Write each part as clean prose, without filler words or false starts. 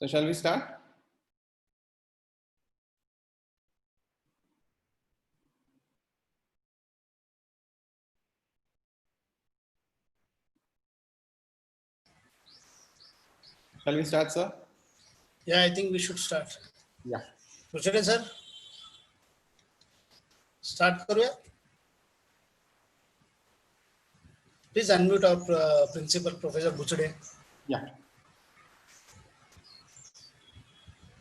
So shall we start? Shall we start, sir? Yeah, I think we should start. Yeah. Buchade sir, start करूया. Please unmute our principal, Professor Buchade. Yeah.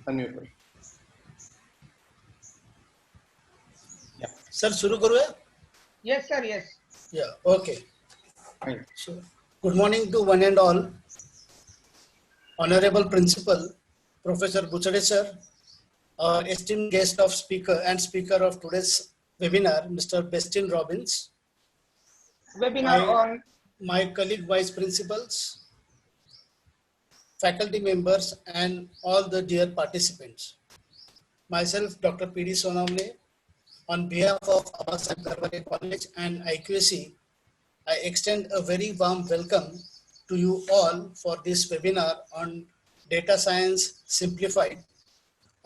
Unmute. Yeah. Sir, सुरू करूया. Yes, sir. Yes. Yeah, okay. Fine. So, good morning to one and all. Honorable Principal, Professor Buchade sir, our esteemed guest of speaker and speaker of today's webinar, Mr. Bestin Robbins, Webinar on my colleague vice principals, faculty members, and all the dear participants. Myself, Dr. P.D. Sonamne, on behalf of Abasab Garwale College and IQAC, I extend a very warm welcome to you all for this webinar on Data Science Simplified,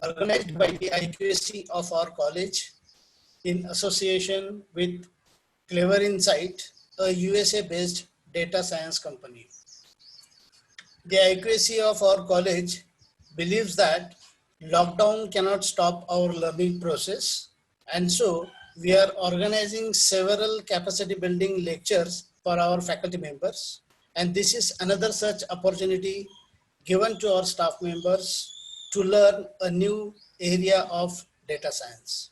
organized by the IQAC of our college in association with Clever Insight, a USA-based data science company. The IQAC of our college believes that lockdown cannot stop our learning process, and so we are organizing several capacity building lectures for our faculty members, and this is another such opportunity given to our staff members to learn a new area of data science.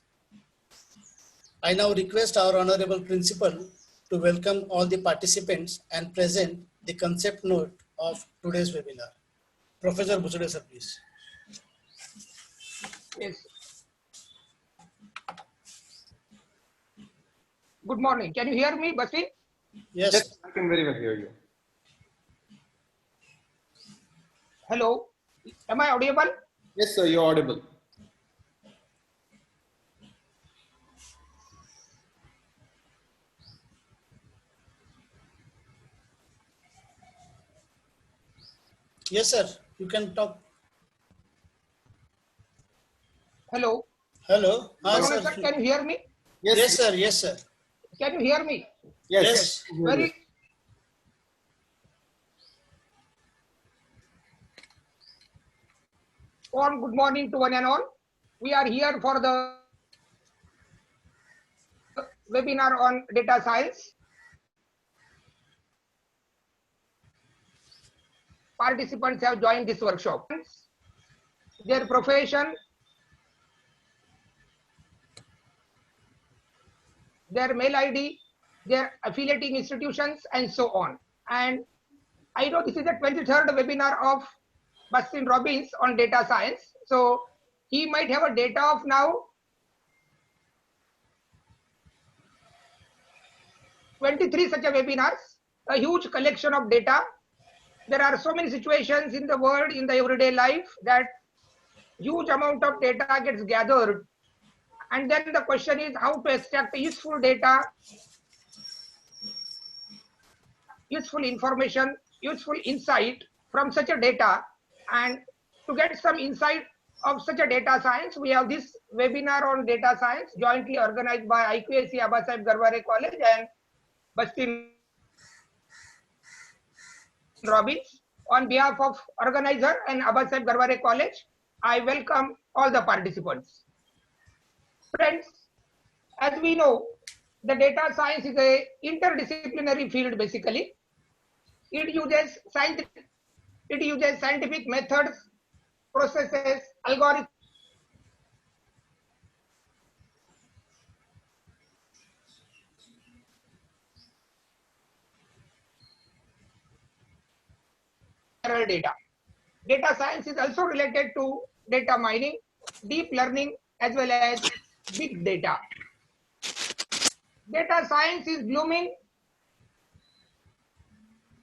I now request our honorable principal to welcome all the participants and present the concept note of today's webinar. Professor Buchade sir, please. yes. Good morning. Can you hear me, Basti? Yes. Yes, I can very well hear you. Hello. Am I audible? Yes, sir, you're audible. Yes, sir. You can talk. Hello. Hello. Hi, Sir, sir. can you hear me? Yes, sir. Yes, sir. Can you hear me? Yes. Yes. I can hear Very you. warm good morning to one and all. We are here for the webinar on data science. Participants have joined this workshop. Their profession, their mail ID, their affiliating institutions, and so on. And I know this is the 23rd webinar of Bastin Robbins on data science. So he might have a data of now 23 such a webinars, a huge collection of data. There are so many situations in the world, in the everyday life, that huge amount of data gets gathered. And then the question is how to extract useful data, useful information, useful insight from such a data. And to get some insight of such a data science, we have this webinar on data science jointly organized by IQAC Abasab Garwale College and Bastin Robbins. On behalf of organizer and Abasab Garwale College, I welcome all the participants. Friends, as we know, the data science is a interdisciplinary field basically. It uses scientific methods, processes, algorithms, data. Data science is also related to data mining, deep learning, as well as big data. Data science is blooming.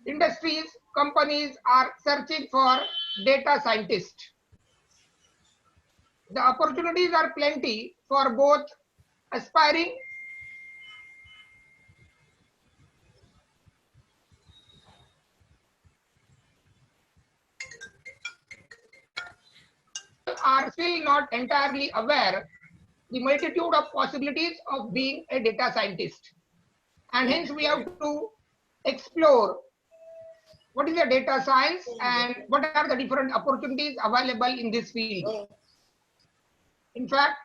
Industries, companies are searching for data scientists. The opportunities are plenty for both aspiring are still not entirely aware the multitude of possibilities of being a data scientist. And hence we have to explore what is the data science and what are the different opportunities available in this field. In fact,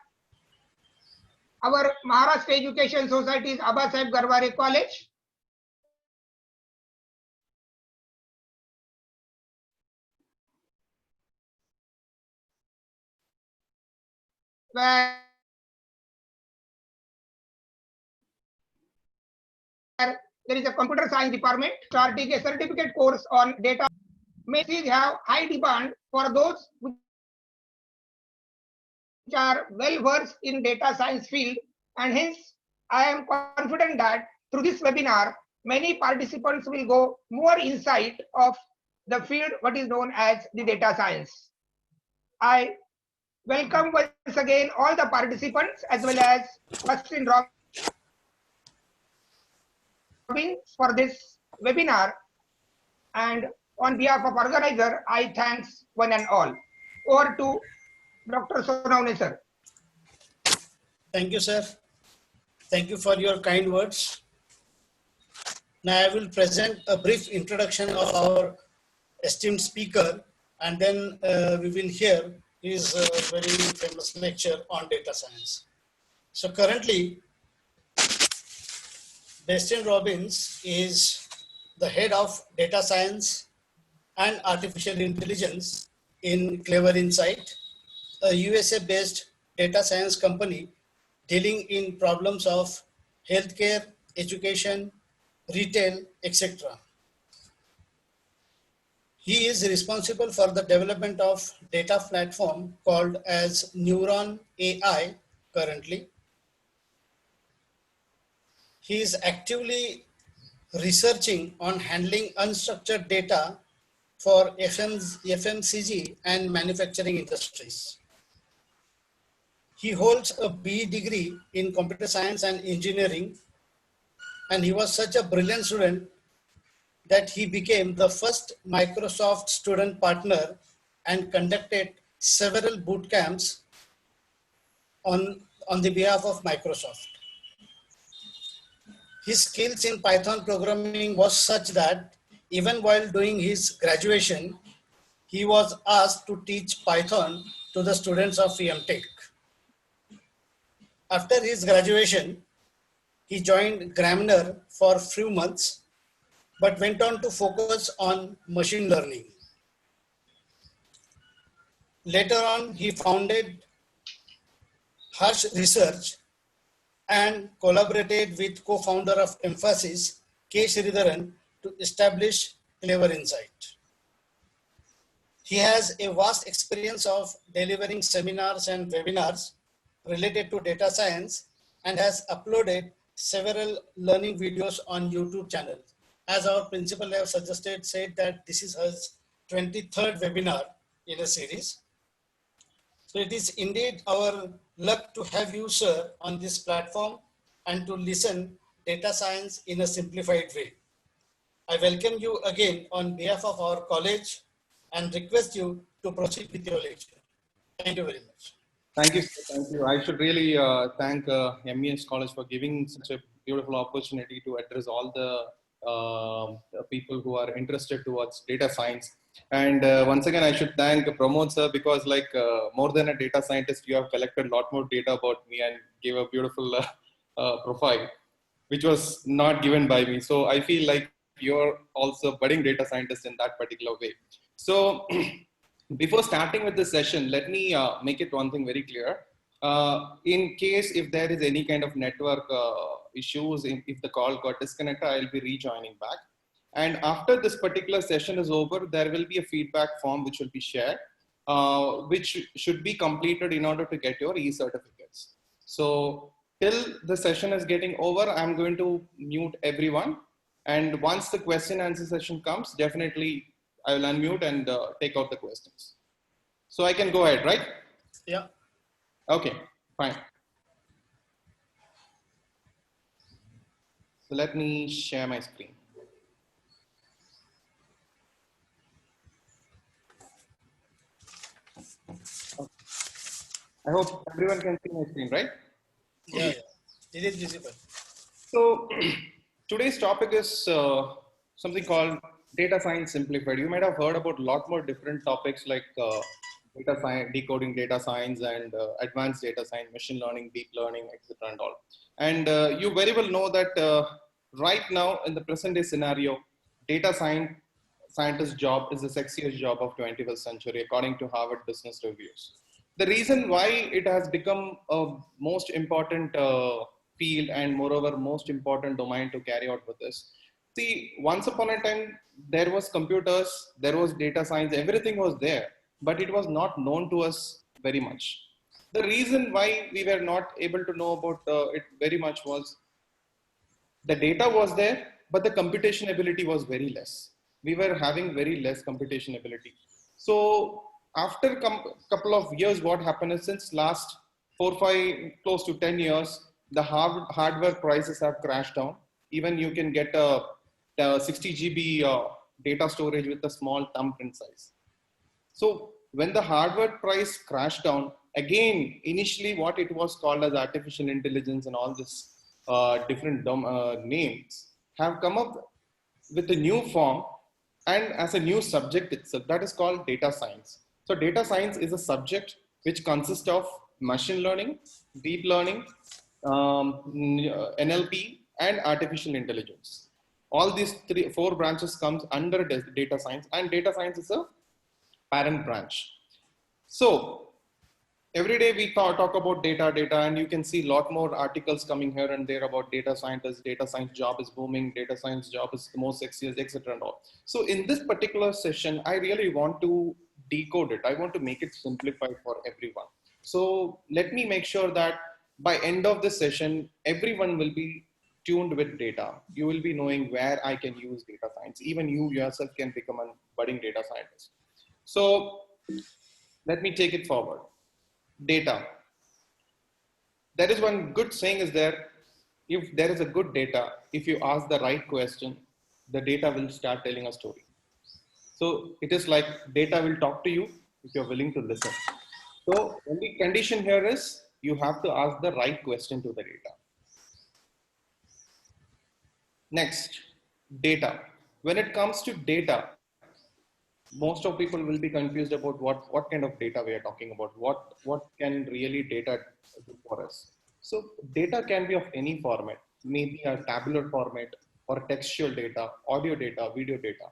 our Maharashtra Education Society's Abasaheb Garware College where there is a computer science department starting a certificate course on data. May have high demand for those which are well versed in data science field, and hence I am confident that through this webinar many participants will go more insight of the field what is known as the data science. I welcome once again all the participants as well as Justin Robbins for this webinar, and on behalf of organizer I thanks one and all. Over to Dr. Sonavne sir. Thank you, sir. Thank you for your kind words. Now I will present a brief introduction of our esteemed speaker, and then we will hear his very famous lecture on data science. So currently, Justin Robbins is the head of data science and artificial intelligence in Clever Insight, a USA-based data science company dealing in problems of healthcare, education, retail, etc. He is responsible for the development of data platform called as Neuron AI currently. He is actively researching on handling unstructured data for FMCG and manufacturing industries. He holds a BE degree in computer science and engineering, and he was such a brilliant student that he became the first Microsoft student partner and conducted several boot camps on the behalf of Microsoft. His skills in Python programming was such that even while doing his graduation, he was asked to teach Python to the students of EMTech. After his graduation, he joined Gramner for a few months, but went on to focus on machine learning. Later on, he founded Harsh Research and collaborated with co-founder of Emphasis, K. Sridharan, to establish Clever Insight. He has a vast experience of delivering seminars and webinars related to data science and has uploaded several learning videos on YouTube channel. As our principal have suggested, said that this is his 23rd webinar in a series. So it is indeed our luck to have you, sir, on this platform and to listen data science in a simplified way. I welcome you again on behalf of our college and request you to proceed with your lecture. Thank you very much. Thank you. Thank you. I should really thank MES College for giving such a beautiful opportunity to address all the people who are interested towards data science. And once again, I should thank Pramod sir, because like more than a data scientist, you have collected a lot more data about me and gave a beautiful profile, which was not given by me. So I feel like you're also budding data scientist in that particular way. So before starting with the session, let me make it one thing very clear. In case if there is any kind of network issues, if the call got disconnected, I'll be rejoining back. And after this particular session is over, there will be a feedback form which will be shared, which should be completed in order to get your e-certificates. So till the session is getting over, I'm going to mute everyone. And once the question answer session comes, definitely I will unmute and take out the questions. So I can go ahead, right? Yeah. Okay, fine. So let me share my screen. I hope everyone can see my screen, right? Yeah, yeah. It is visible. So today's topic is something called data science simplified. You might have heard about a lot more different topics like data science, decoding data science, and advanced data science, machine learning, deep learning, etc., and all. And you very well know that right now in the present day scenario, data scientist job is the sexiest job of 21st century, according to Harvard Business Reviews. The reason why it has become a most important field and moreover most important domain to carry out with this. See, once upon a time, there was computers, there was data science, everything was there, but it was not known to us very much. The reason why we were not able to know about it very much was the data was there, but the computation ability was very less. We were having very less computation ability. So after couple of years, what happened is since last 4, 5, close to 10 years, the hardware prices have crashed down. Even you can get a 60 GB data storage with a small thumbprint size. So when the hardware price crashed down, again, initially what it was called as artificial intelligence and all this different names have come up with a new form and as a new subject itself that is called data science. So data science is a subject which consists of machine learning, deep learning, NLP, and artificial intelligence. All these four branches comes under data science, and data science is a parent branch. So every day we talk about data, and you can see a lot more articles coming here and there about data scientists, data science job is booming, data science job is the most sexiest, etc. and all. So in this particular session, I really want to decode it. I want to make it simplified for everyone. So let me make sure that by end of this session, everyone will be tuned with data. You will be knowing where I can use data science. Even you yourself can become a budding data scientist. So let me take it forward. Data. There is one good saying is there, if there is a good data, if you ask the right question, the data will start telling a story. So it is like data will talk to you if you're willing to listen. So only condition here is you have to ask the right question to the data. Next, data. When it comes to data, most of people will be confused about what kind of data we are talking about, what can really data do for us. So data can be of any format, maybe a tabular format or textual data, audio data, video data.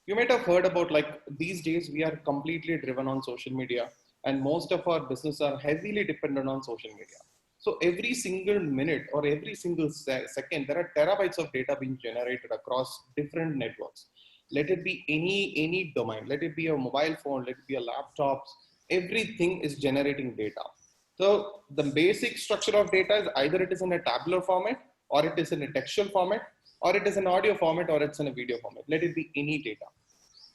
You might have heard about like these days we are completely driven on social media and most of our business are heavily dependent on social media. So every single minute or every single second, there are terabytes of data being generated across different networks. Let it be any domain, let it be a mobile phone, let it be a laptops, everything is generating data. So the basic structure of data is either it is in a tabular format or it is in a textual format or it is an audio format or it's in a video format. Let it be any data.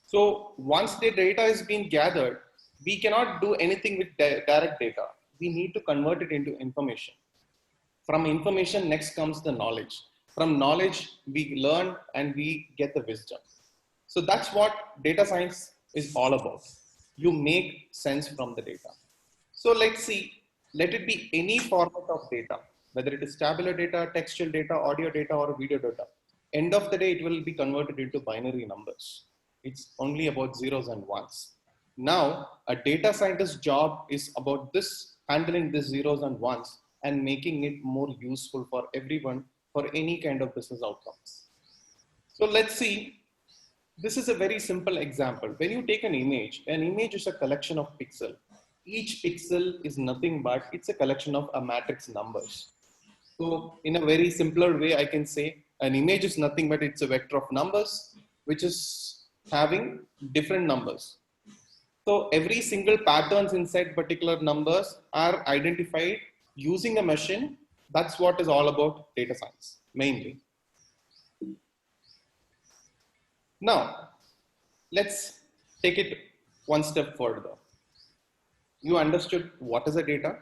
So once the data is being gathered, we cannot do anything with direct data. We need to convert it into information. From information, next comes the knowledge. From knowledge, we learn and we get the wisdom. So that's what data science is all about. You make sense from the data. So let's see, let it be any format of data, whether it is tabular data, textual data, audio data, or video data. End of the day, it will be converted into binary numbers. It's only about zeros and ones. Now, a data scientist's job is about this, handling these zeros and ones and making it more useful for everyone for any kind of business outcomes. So let's see. This is a very simple example. When you take an image is a collection of pixels. Each pixel is nothing but it's a collection of a matrix numbers. So in a very simpler way, I can say an image is nothing but it's a vector of numbers, which is having different numbers. So every single patterns inside particular numbers are identified using a machine. That's what is all about data science, mainly. Now, let's take it one step further. You understood what is a data,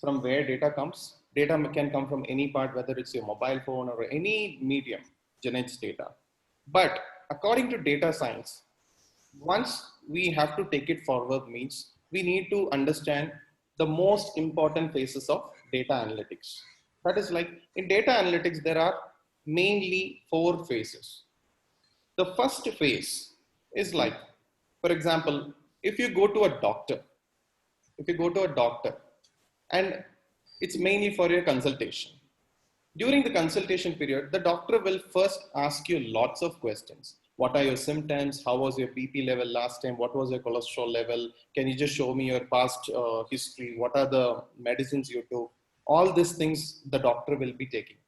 from where data comes. Data can come from any part, whether it's your mobile phone or any medium generates data. But according to data science, once we have to take it forward means we need to understand the most important phases of data analytics. That is like in data analytics, there are mainly 4 phases. The first phase is like, for example, if you go to a doctor, and it's mainly for your consultation. During the consultation period, the doctor will first ask you lots of questions. What are your symptoms? How was your BP level last time? What was your cholesterol level? Can you just show me your past history? What are the medicines you took? All these things the doctor will be taking.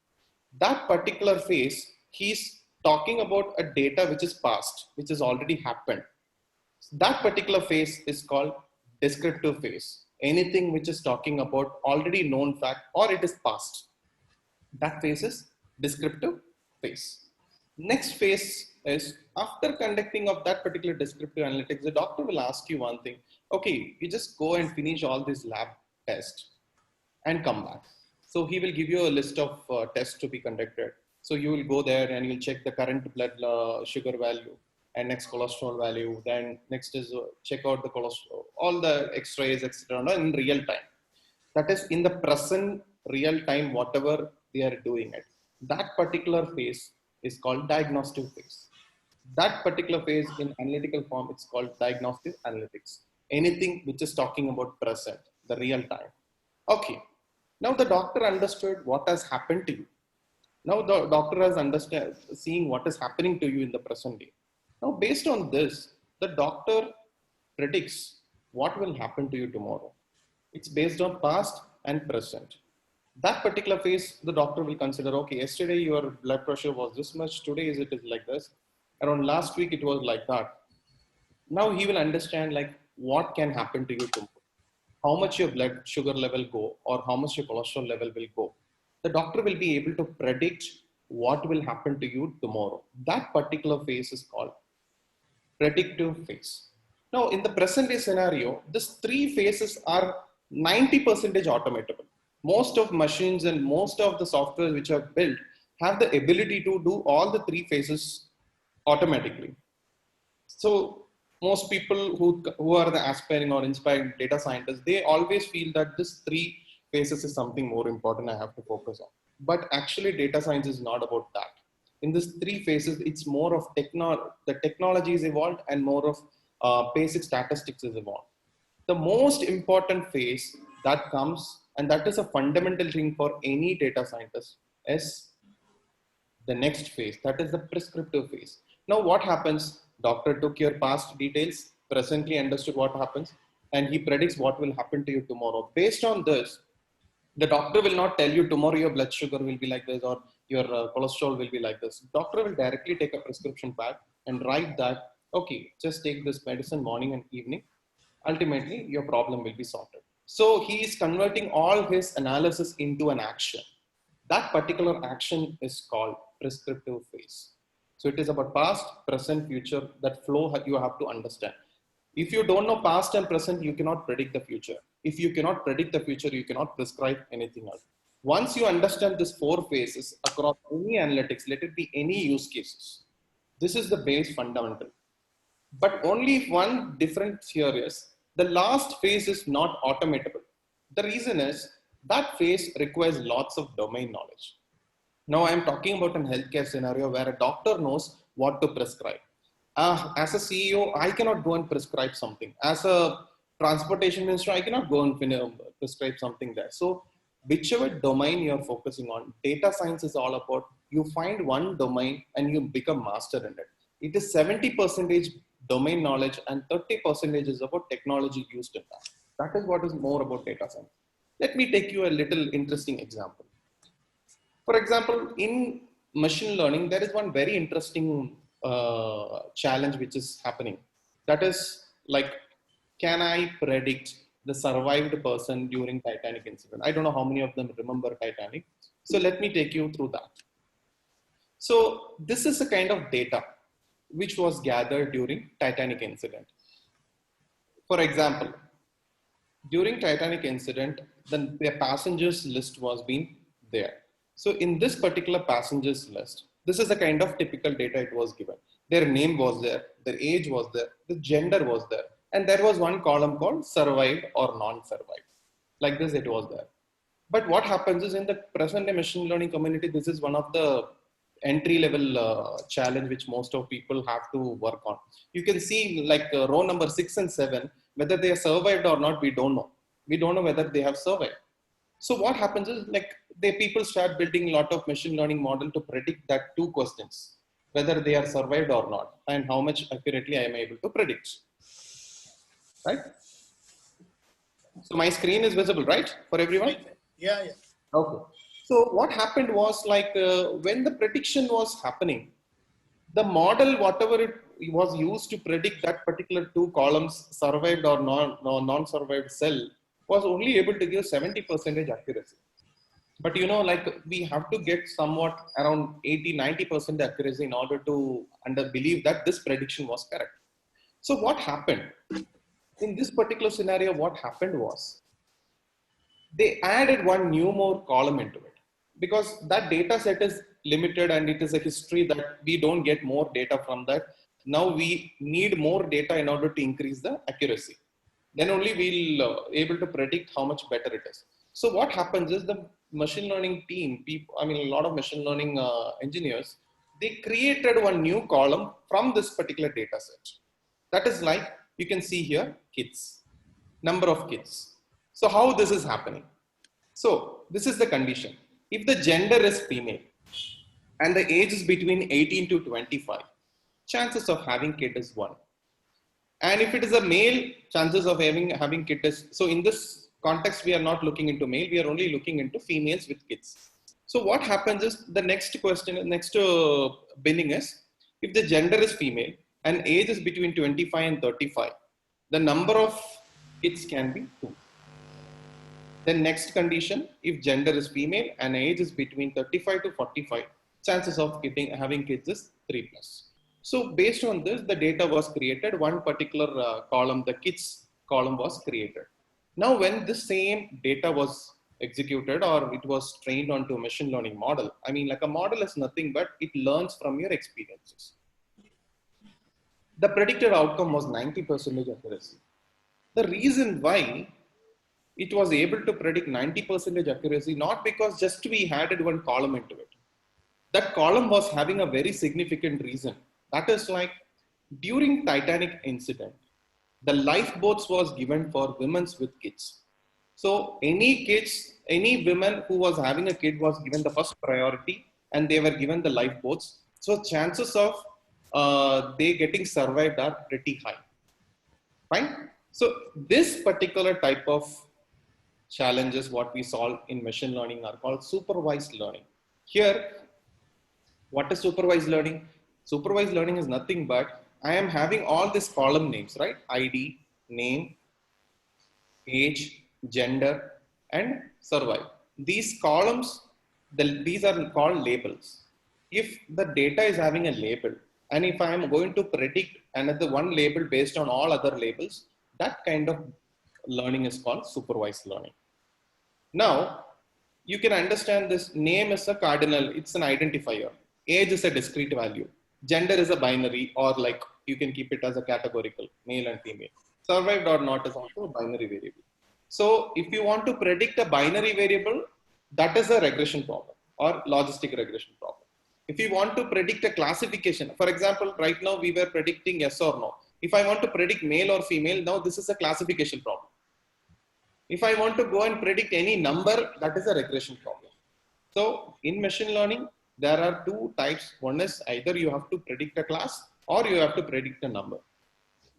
That particular phase, he's talking about a data which is past, which has already happened. That particular phase is called descriptive phase. Anything which is talking about already known fact or it is past. That phase is descriptive phase. Next phase is after conducting of that particular descriptive analytics, the doctor will ask you one thing. Okay, you just go and finish all these lab tests and come back. So he will give you a list of tests to be conducted. So you will go there and you'll check the current blood sugar value and next cholesterol value. Then next is check out the cholesterol, all the X-rays, etc. in real time. That is in the present real time, whatever they are doing it. That particular phase is called diagnostic phase. That particular phase in analytical form, it's called diagnostic analytics. Anything which is talking about present, the real time. Okay. Now the doctor understood what has happened to you. Now the doctor has understood seeing what is happening to you in the present day. Now based on this, the doctor predicts what will happen to you tomorrow. It's based on past and present. That particular phase, the doctor will consider, okay, yesterday your blood pressure was this much, today it is like this. Around last week it was like that. Now he will understand like what can happen to you tomorrow. How much your blood sugar level go or how much your cholesterol level will go. The doctor will be able to predict what will happen to you tomorrow. That particular phase is called predictive phase. Now in the present day scenario, these 3 phases are 90% automatable. Most of machines and most of the software which are built have the ability to do all the 3 phases automatically. So most people who are the aspiring or inspired data scientists, they always feel that this 3 phases is something more important I have to focus on. But actually data science is not about that. In this 3 phases, it's more of the technology is evolved and more of basic statistics is evolved. The most important phase that comes, and that is a fundamental thing for any data scientist, is the next phase. That is the prescriptive phase. Now what happens? Doctor took your past details, presently understood what happens, and he predicts what will happen to you tomorrow. Based on this, the doctor will not tell you tomorrow your blood sugar will be like this or your cholesterol will be like this. Doctor will directly take a prescription pad and write that, okay, just take this medicine morning and evening. Ultimately, your problem will be sorted. So he is converting all his analysis into an action. That particular action is called prescriptive phase. So it is about past, present, future. That flow you have to understand. If you don't know past and present, you cannot predict the future. If you cannot predict the future, you cannot prescribe anything else. Once you understand these 4 phases across any analytics, let it be any use cases, this is the base fundamental. But only if one difference here is the last phase is not automatable. The reason is that phase requires lots of domain knowledge. Now I'm talking about a healthcare scenario where a doctor knows what to prescribe. As a CEO, I cannot go and prescribe something. As a transportation minister, I cannot go and prescribe something there. So whichever domain you're focusing on, data science is all about you find one domain and you become master in it. It is 70% domain knowledge and 30% is about technology used in that. That is what is more about data science. Let me take you a little interesting example. For example, in machine learning, there is one very interesting challenge which is happening. That is like, can I predict the survived person during Titanic incident? I don't know how many of them remember Titanic. So let me take you through that. So this is a kind of data which was gathered during Titanic incident. For example, during Titanic incident, the passengers list was being there. So in this particular passengers list, this is the kind of typical data it was given. Their name was there, their age was there, the gender was there, and there was one column called survived or non-survived. Like this, it was there. But what happens is in the present day machine learning community, this is one of the entry level challenge which most of people have to work on. You can see like row number 6 and 7, whether they have survived or not, we don't know. We don't know whether they have survived. So what happens is like the people start building a lot of machine learning model to predict that two questions, whether they are survived or not, and how much accurately I am able to predict, right? So my screen is visible, right, for everyone? Yeah, yeah. Okay. So what happened was like when the prediction was happening, the model, whatever it was used to predict that particular two columns, survived or non-survived cell, was only able to give 70% accuracy. But you know, like we have to get somewhat around 80-90% accuracy in order to believe that this prediction was correct. So what happened? In this particular scenario, what happened was they added one new more column into it because that data set is limited and it is a history that we don't get more data from that. Now we need more data in order to increase the accuracy. Then only we'll able to predict how much better it is. So what happens is the machine learning team, people, I mean, a lot of machine learning engineers, they created one new column from this particular data set. That is like, you can see here, kids, number of kids. So how this is happening? So this is the condition. If the gender is female and the age is between 18 to 25, chances of having kid is 1. And if it is a male, chances of having kid is, so in this context, we are not looking into male, we are only looking into females with kids. So what happens is the next question, next binning is, if the gender is female and age is between 25 and 35, the number of kids can be 2. Then next condition, if gender is female and age is between 35 to 45, chances of having kids is 3+. So based on this, the data was created. One particular column, the kids column was created. Now when this same data was executed or it was trained onto a machine learning model, I mean like a model is nothing but it learns from your experiences. The predicted outcome was 90% accuracy. The reason why it was able to predict 90% accuracy, not because just we added one column into it. That column was having a very significant reason. That is like during Titanic incident, the lifeboats was given for women with kids. So any kids, any women who was having a kid was given the first priority and they were given the lifeboats. So chances of they getting survived are pretty high. Fine. So this particular type of challenges what we solve in machine learning are called supervised learning. Here, what is supervised learning? Supervised learning is nothing but I am having all these column names, right? ID, name, age, gender, and survive. These columns, these are called labels. If the data is having a label, and if I am going to predict another one label based on all other labels, that kind of learning is called supervised learning. Now, you can understand this name is a cardinal, it's an identifier. Age is a discrete value. Gender is a binary, or like you can keep it as a categorical, male and female. Survived or not is also a binary variable. So if you want to predict a binary variable, that is a regression problem or logistic regression problem. If you want to predict a classification, for example, right now we were predicting yes or no. If I want to predict male or female, now this is a classification problem. If I want to go and predict any number, that is a regression problem. So in machine learning, there are two types. One is either you have to predict a class or you have to predict a number.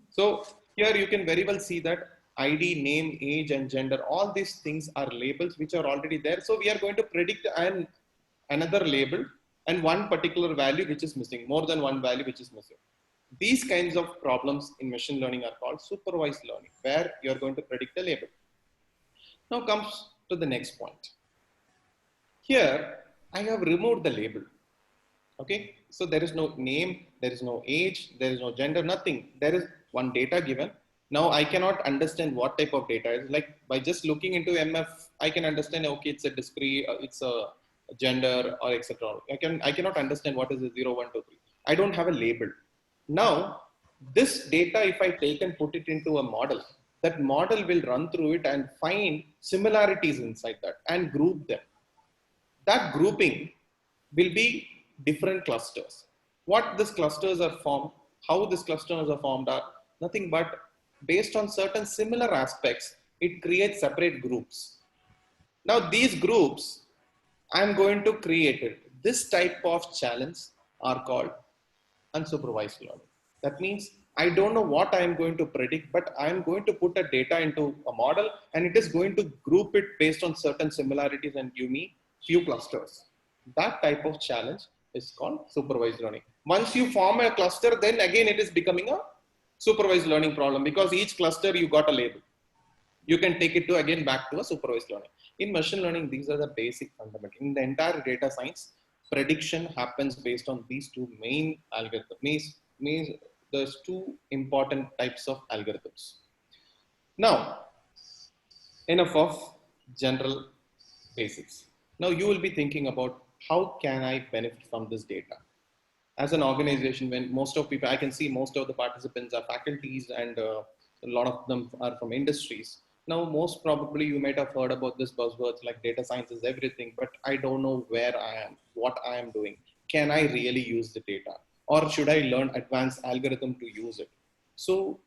So here you can very well see that ID, name, age, and gender, all these things are labels which are already there. So we are going to predict another label and one particular value which is missing, more than one value which is missing. These kinds of problems in machine learning are called supervised learning, where you are going to predict a label. Now comes to the next point. Here, I have removed the label. Okay, so there is no name, there is no age, there is no gender, nothing. There is one data given. Now I cannot understand what type of data is. Like by just looking into MF, I can understand, okay, it's a discrete, it's a gender or etc. I cannot understand what is a 0, 1, 2, 3. I don't have a label. Now, this data, if I take and put it into a model, that model will run through it and find similarities inside that and group them. That grouping will be different clusters. What these clusters are formed, how these clusters are formed are nothing but based on certain similar aspects, it creates separate groups. Now these groups, I'm going to create it. This type of challenge are called unsupervised learning. That means I don't know what I am going to predict, but I am going to put a data into a model and it is going to group it based on certain similarities and give me few clusters. That type of challenge is called supervised learning. Once you form a cluster, then again it is becoming a supervised learning problem because each cluster you got a label. You can take it to again back to a supervised learning. In machine learning, these are the basic fundamentals. In the entire data science, prediction happens based on these two main algorithms. Means there's two important types of algorithms. Now, enough of general basics. Now you will be thinking about how can I benefit from this data? As an organization, when most of people, I can see most of the participants are faculties and a lot of them are from industries. Now, most probably you might have heard about this buzzwords like data science is everything, but I don't know where I am, what I am doing. Can I really use the data? Or should I learn advanced algorithm to use it? So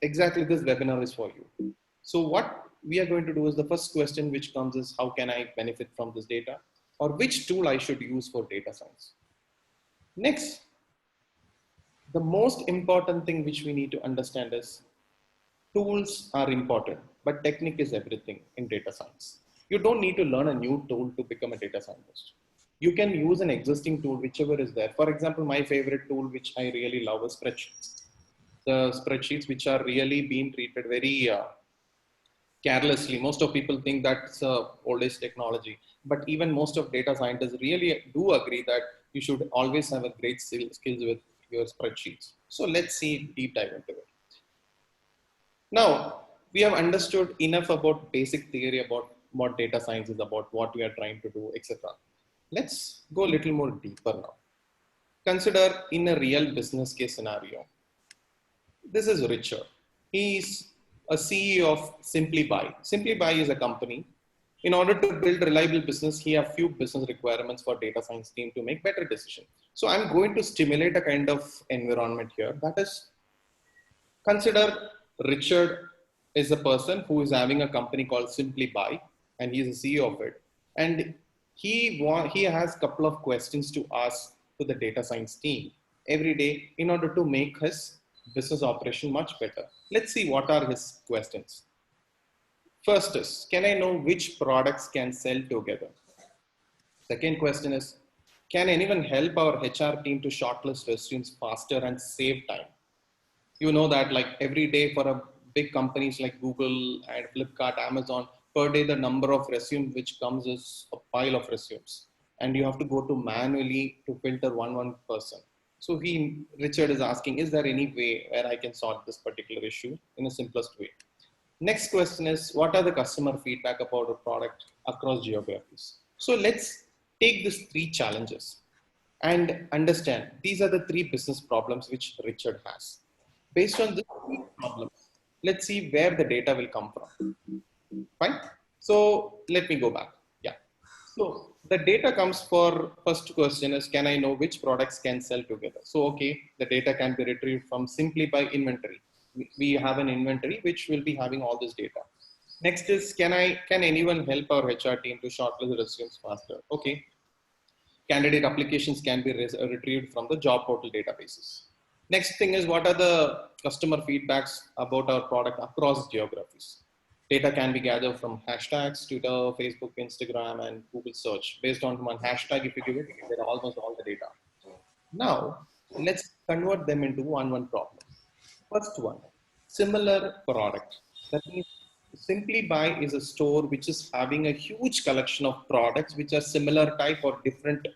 exactly this webinar is for you. So what we are going to do is the first question which comes is how can I benefit from this data? Or which tool I should use for data science? Next, the most important thing which we need to understand is tools are important, but technique is everything in data science. You don't need to learn a new tool to become a data scientist. You can use an existing tool, whichever is there. For example, my favorite tool, which I really love is spreadsheets. The spreadsheets which are really being treated very carelessly. Most of people think that's old age technology, but even most of data scientists really do agree that you should always have a great skills with your spreadsheets. So let's see deep dive into it. Now, we have understood enough about basic theory about what data science is about, what we are trying to do, etc. Let's go a little more deeper now. Consider in a real business case scenario. This is Richard. He's a CEO of Simply Buy. Simply Buy is a company. In order to build reliable business, he has few business requirements for data science team to make better decisions. So I'm going to stimulate a kind of environment here. That is, consider Richard is a person who is having a company called Simply Buy, and he's a CEO of it. And he has a couple of questions to ask to the data science team every day in order to make his business operation much better. Let's see what are his questions. First is, can I know which products can sell together? Second question is, can anyone help our HR team to shortlist resumes faster and save time? You know that like every day for a big companies like Google and Flipkart, Amazon, per day the number of resumes which comes is a pile of resumes. And you have to go to manually to filter one person. So Richard is asking, is there any way where I can solve this particular issue in the simplest way? Next question is, what are the customer feedback about a product across geographies? So let's take these three challenges and understand these are the three business problems which Richard has. Based on these three problems, let's see where the data will come from. Fine. So let me go back. Yeah. So the data comes for first question is, can I know which products can sell together? So, okay, the data can be retrieved from Simply Buy inventory. We have an inventory which will be having all this data. Next is, can anyone help our HR team to shortlist resumes faster? Okay. Candidate applications can be retrieved from the job portal databases. Next thing is, what are the customer feedbacks about our product across geographies? Data can be gathered from hashtags, Twitter, Facebook, Instagram, and Google search. Based on one hashtag, if you give it, you get almost all the data. Now, let's convert them into one problem. First one, similar product. That means Simply Buy is a store which is having a huge collection of products which are similar type or different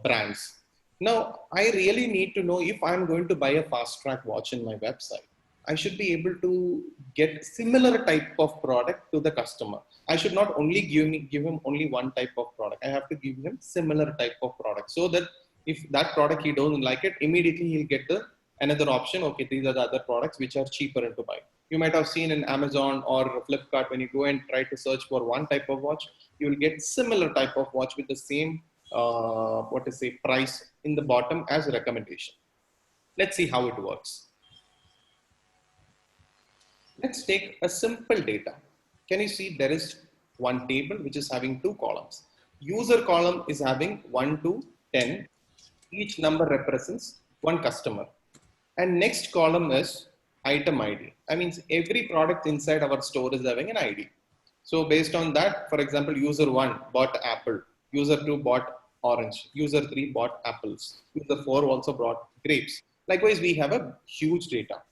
brands. Now, I really need to know if I'm going to buy a fast track watch in my website. I should be able to get similar type of product to the customer. I should not only give him only one type of product. I have to give him similar type of product so that if that product he doesn't like it, immediately he'll get another option. Okay, these are the other products which are cheaper to buy. You might have seen in Amazon or Flipkart, when you go and try to search for one type of watch, you will get similar type of watch with the same, price in the bottom as a recommendation. Let's see how it works. Let's take a simple data. Can you see there is one table which is having two columns. User column is having 1 to 10. Each number represents one customer. And next column is item ID. I mean, every product inside our store is having an ID. So based on that, for example, user 1 bought apple, user 2 bought orange, user 3 bought apples, user 4 also bought grapes. Likewise, we have a huge data.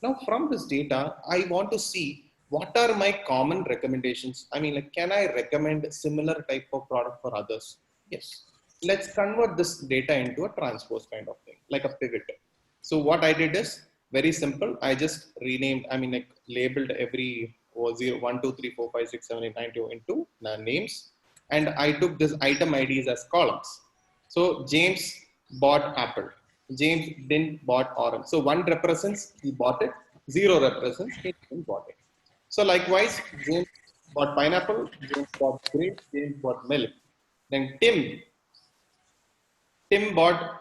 Now from this data, I want to see what are my common recommendations. I mean, like, can I recommend similar type of product for others? Yes. Let's convert this data into a transpose kind of thing, like a pivot. So what I did is very simple. I just renamed, labeled every 0, 1, 2, 3, 4, 5, 6, 7, 8, 9, 2 into names. And I took this item IDs as columns. So James bought apple. James didn't bought orange. So 1 represents he bought it, 0 represents he didn't bought it. So likewise, James bought pineapple, James bought grapes, James bought milk. Then Tim bought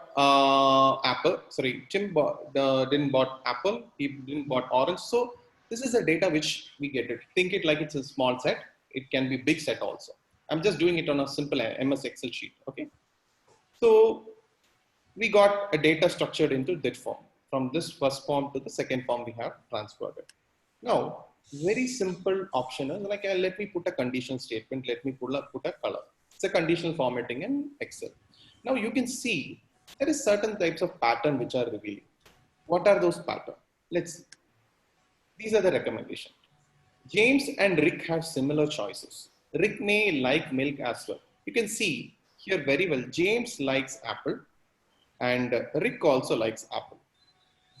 apple. Sorry, Tim didn't bought apple. He didn't bought orange. So this is the data which we get it. Think it like it's a small set. It can be big set also. I'm just doing it on a simple MS Excel sheet. Okay. So we got a data structured into that form. From this first form to the second form, we have transferred it. Now, very simple option is like, let me put a conditional statement. Let me put a color. It's a conditional formatting in Excel. Now you can see there is certain types of pattern which are revealing. What are those patterns? These are the recommendations. James and Rick have similar choices. Rick may like milk as well. You can see here very well, James likes apple and Rick also likes apple.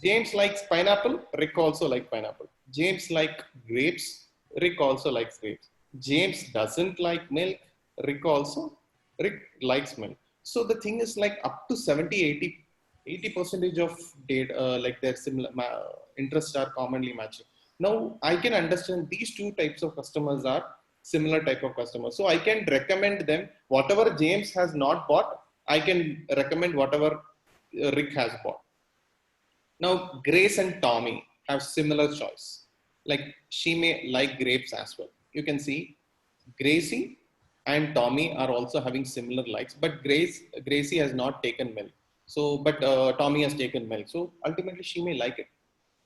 James likes pineapple, Rick also likes pineapple. James likes grapes, Rick also likes grapes. James doesn't like milk, Rick likes milk. So the thing is like up to 80% of data, like their similar interests are commonly matching. Now I can understand these two types of customers are similar type of customers. So I can recommend them whatever James has not bought, I can recommend whatever Rick has bought. Now Grace and Tommy have similar choice. Like she may like grapes as well. You can see Gracie and Tommy are also having similar likes, but Gracie has not taken milk. So, but Tommy has taken milk. So ultimately she may like it.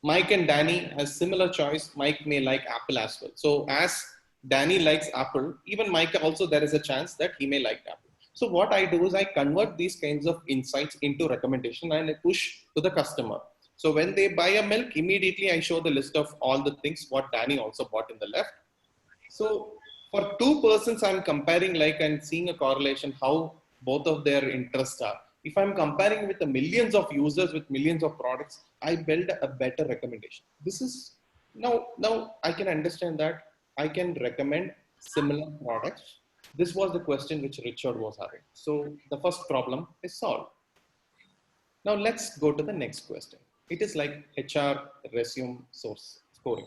Mike and Danny has similar choice. Mike may like apple as well. So as Danny likes apple, even Mike also there is a chance that he may like apple. So what I do is I convert these kinds of insights into recommendation and I push to the customer. So when they buy a milk, immediately I show the list of all the things what Danny also bought in the left. So for two persons, I'm comparing like and seeing a correlation how both of their interests are. If I'm comparing with the millions of users with millions of products, I build a better recommendation. This is now I can understand that I can recommend similar products. This was the question which Richard was having. So the first problem is solved. Now let's go to the next question. It is like HR resume source scoring.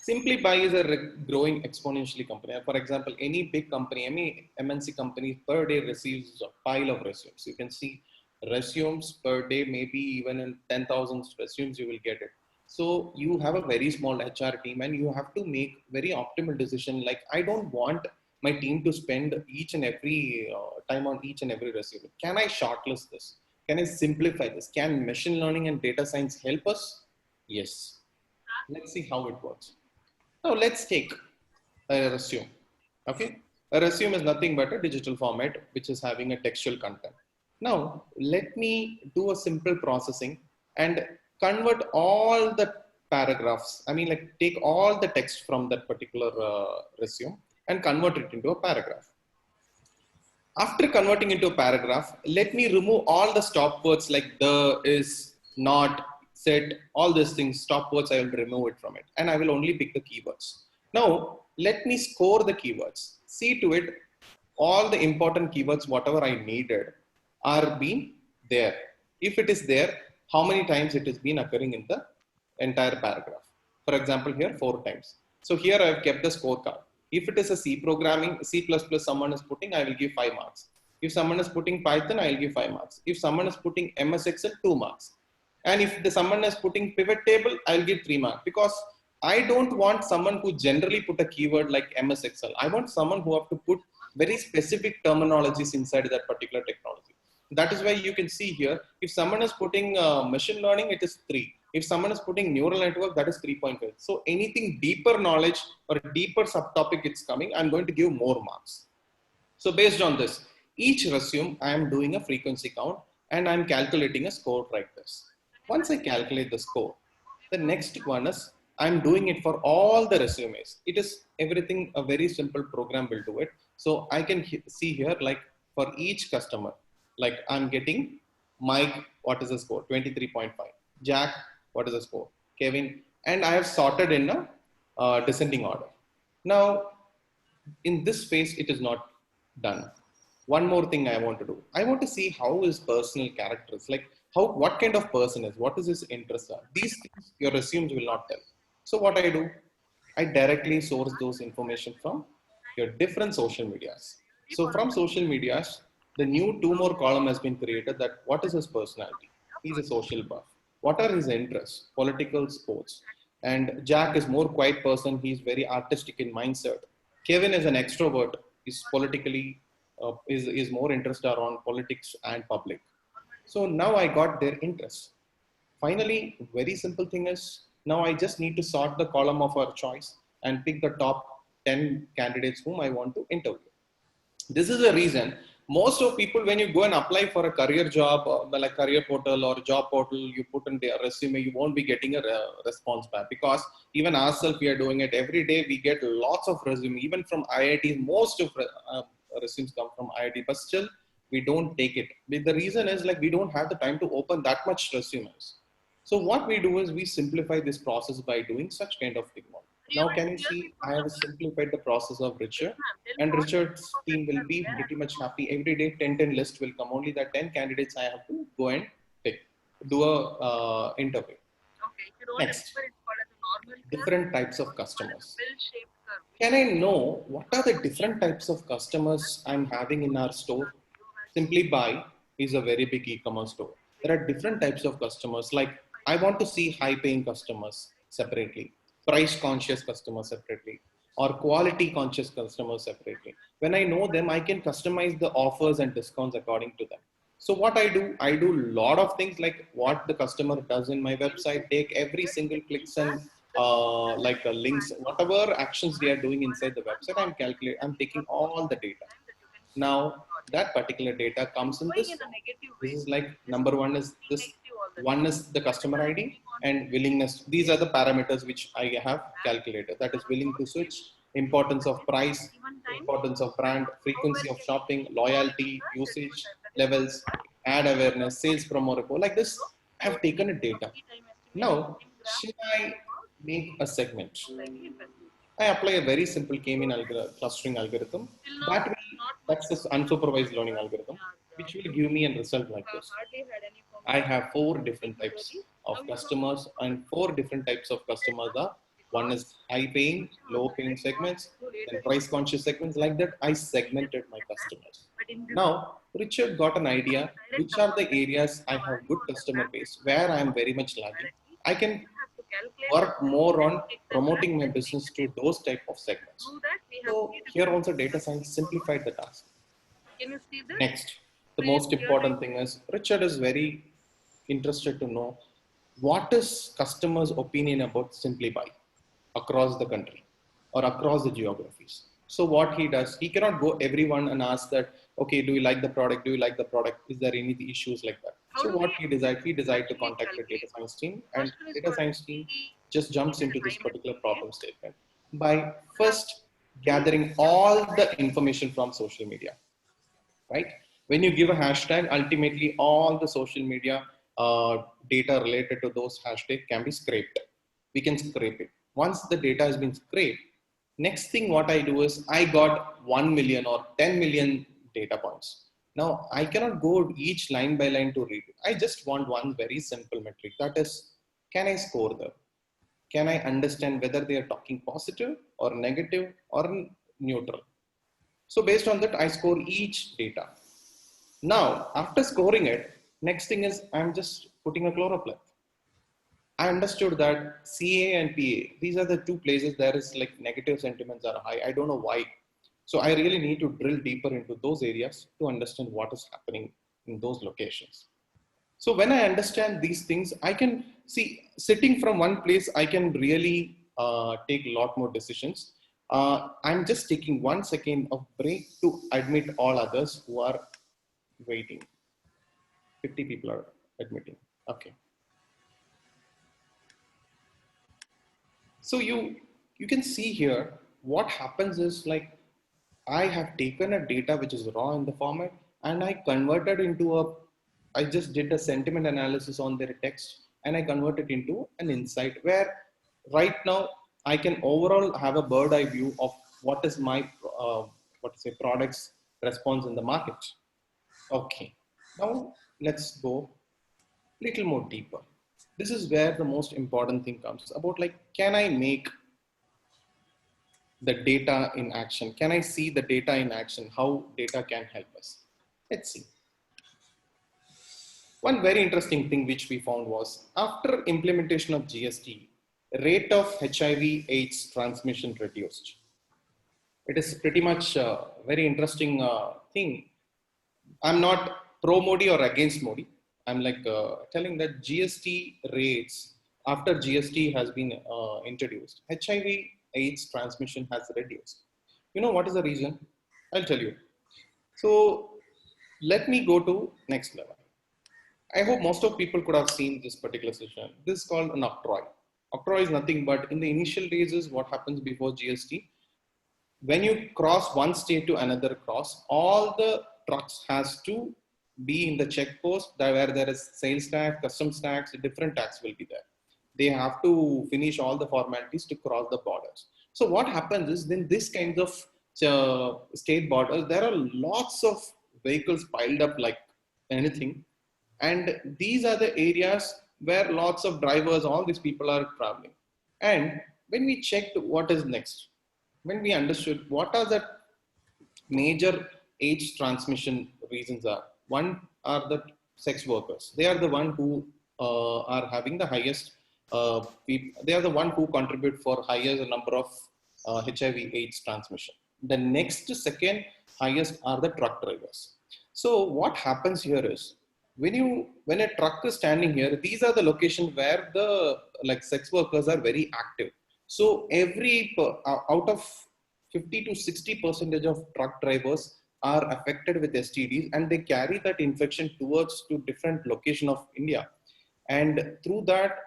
Simplify is a growing exponentially company. For example, any big company, any MNC company per day receives a pile of resumes. You can see resumes per day, maybe even in 10,000 resumes, you will get it. So you have a very small HR team and you have to make very optimal decision. Like I don't want my team to spend each and every time on each and every resume. Can I shortlist this? Can I simplify this? Can machine learning and data science help us? Yes. Let's see how it works. Now let's take a resume. Okay. A resume is nothing but a digital format which is having a textual content. Now let me do a simple processing and convert all the paragraphs. I mean, like take all the text from that particular resume and convert it into a paragraph. After converting into a paragraph, let me remove all the stop words like the, is, not, set, all these things, stop words, I will remove it from it. And I will only pick the keywords. Now, let me score the keywords. See to it, all the important keywords, whatever I needed, are being there. If it is there, how many times it has been occurring in the entire paragraph. For example, here 4 times. So here I have kept the scorecard. If it is a C programming, C++ someone is putting, I will give 5 marks. If someone is putting Python, I will give 5 marks. If someone is putting MS Excel, 2 marks. And if someone is putting pivot table, I will give 3 marks, because I don't want someone who generally put a keyword like MS Excel. I want someone who have to put very specific terminologies inside that particular technology. That is why you can see here, if someone is putting machine learning, it is 3. If someone is putting neural network, that is 3.5. So anything deeper knowledge or a deeper subtopic it's coming, I'm going to give more marks. So based on this, each resume, I am doing a frequency count and I'm calculating a score like this. Once I calculate the score, the next one is I'm doing it for all the resumes. It is everything, a very simple program will do it. So I can see here, like for each customer, like I'm getting Mike, what is the score? 23.5. Jack, what is the score? Kevin, and I have sorted in a descending order. Now, in this phase, it is not done. One more thing I want to do. I want to see how his personal characters, like what kind of person is, what is his interest are. These things your resumes will not tell. So what I do, I directly source those information from your different social medias. So from social medias, the new 2 more column has been created, that what is his personality? He's a social buff. What are his interests? Political, sports. And Jack is more quiet person. He's very artistic in mindset. Kevin is an extrovert. He's politically, is more interested around politics and public. So now I got their interests. Finally, very simple thing is, now I just need to sort the column of our choice and pick the top 10 candidates whom I want to interview. This is the reason most of people, when you go and apply for a career job, like career portal or job portal, you put in their resume, you won't be getting a response back, because even ourselves, we are doing it every day. We get lots of resume, even from IIT. Most of resumes come from IIT, but still we don't take it. The reason is, like, we don't have the time to open that much resumes. So what we do is we simplify this process by doing such kind of thing. Now can you see, I have simplified the process of Richard, and Richard's team will be pretty much happy. Every day 10 list will come, only that 10 candidates I have to go and pick, do a interview. Next, different types of customers. Can I know what are the different types of customers I'm having in our store? Simply Buy is a very big e-commerce store. There are different types of customers. Like, I want to see high paying customers separately, price conscious customers separately, or quality conscious customers separately. When I know them, I can customize the offers and discounts according to them. So what I do a lot of things, like what the customer does in my website, take every single clicks and links, whatever actions they are doing inside the website, I'm taking all the data. Now that particular data comes in this. This is like number one is this. One is the customer ID and willingness. These are the parameters which I have calculated. That is willing to switch, importance of price, importance of brand, frequency of shopping, loyalty, usage levels, ad awareness, sales promo report. Like this, I have taken a data. Now, should I make a segment? I apply a very simple k-mean clustering algorithm. That's this unsupervised learning algorithm, which will give me a result like this. I have 4 different types of customers, and 4 different types of customers are, one is high paying, low paying segments, and price conscious segments. Like that, I segmented my customers. Now, Richard got an idea which are the areas I have good customer base, where I am very much lagging. I can work more on promoting my business to those type of segments. So here also data science simplified the task. Next, the most important thing is, Richard is very interested to know what is customers' opinion about Simply Buy across the country or across the geographies. So what he does, he cannot go everyone and ask that, okay, do you like the product? Do you like the product? Is there any issues like that? So what he decided to contact the data science team, and data science team just jumps into this particular problem statement by first gathering all the information from social media, right? When you give a hashtag, ultimately all the social media data related to those hashtags can be scraped. We can scrape it. Once the data has been scraped, next thing what I do is I got 1 million or 10 million data points. Now I cannot go each line by line to read it. I just want one very simple metric. That is, can I score them? can I understand whether they are talking positive or negative or neutral? So based on that, I score each data. Now, after scoring it, next thing is I'm just putting a chloroplet. I understood that CA and PA, these are the two places there is like negative sentiments are high. I don't know why. So I really need to drill deeper into those areas to understand what is happening in those locations. So when I understand these things, I can see sitting from one place, I can really take a lot more decisions. I'm just taking 1 second of break to admit all others who are waiting. 50 people are admitting. Okay. So you can see here what happens is like I have taken a data which is raw in the format and I converted into I just did a sentiment analysis on their text and I converted into an insight where right now I can overall have a bird eye view of what is my product's response in the market. Okay, now let's go little more deeper. This is where the most important thing comes about, like, can I make the data in action? Can I see the data in action? How data can help us? Let's see. One very interesting thing which we found was after implementation of GST, rate of HIV/AIDS transmission reduced. It is pretty much a very interesting thing. I'm not pro Modi or against Modi. I'm like telling that GST rates after GST has been introduced, HIV/AIDS transmission has reduced. You know what is the reason? I'll tell you. So let me go to next level. I hope most of people could have seen this particular session. This is called an octroi. Octroi is nothing but in the initial days is what happens before GST. When you cross one state to another cross, all the trucks has to be in the check post where there is sales tax, customs tax, different tax will be there. They have to finish all the formalities to cross the borders. So what happens is then this kind of state borders, there are lots of vehicles piled up like anything. And these are the areas where lots of drivers, all these people are traveling. And when we checked what is next, when we understood what are the major age transmission reasons are, one are the sex workers. They are the one who are having the highest, they are the one who contribute for higher number of HIV/AIDS transmission. The next second highest are the truck drivers. So what happens here is, when a truck is standing here, these are the locations where the like sex workers are very active. So out of 50 to 60% of truck drivers are affected with STDs, and they carry that infection towards to different location of India. And through that,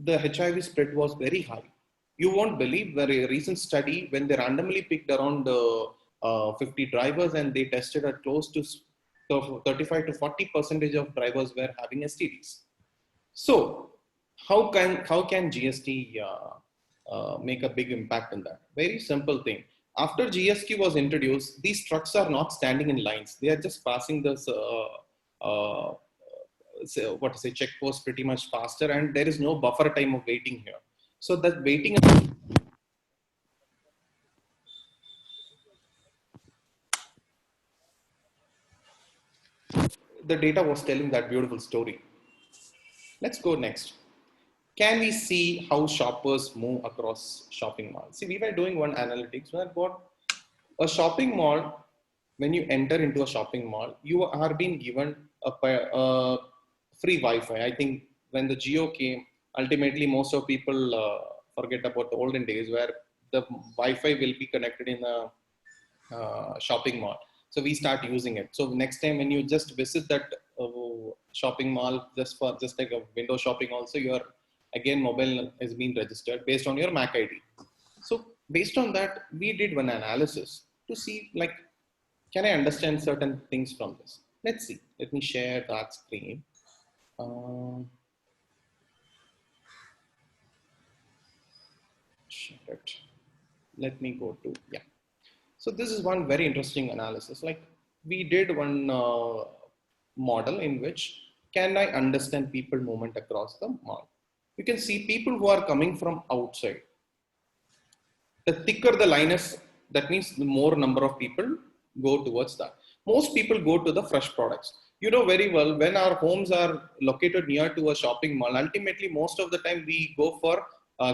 the HIV spread was very high. You won't believe the recent study when they randomly picked around 50 drivers and they tested at close to 35 to 40% of drivers were having STDs. So how can GST make a big impact in that? Very simple thing. After GST was introduced, these trucks are not standing in lines. They are just passing this check post pretty much faster, and there is no buffer time of waiting here. So that waiting, the data was telling that beautiful story. Let's go next. Can we see how shoppers move across shopping malls? See, we were doing one analytics where what a shopping mall, when you enter into a shopping mall, you are being given a free Wi-Fi. I think when the Jio came, ultimately most of people forget about the olden days where the Wi-Fi will be connected in a shopping mall. So we start using it. So next time when you just visit that shopping mall, just like a window shopping also, your again mobile is being registered based on your MAC ID. So based on that, we did one analysis to see, like, can I understand certain things from this? Let's see. Let me share that screen. Share it. Let me go to, yeah. So this is one very interesting analysis. Like, we did one model in which can I understand people movement across the mall? you can see people who are coming from outside. The thicker the line is, that means the more number of people go towards that. Most people go to the fresh products. You know very well, when our homes are located near to a shopping mall, ultimately most of the time we go for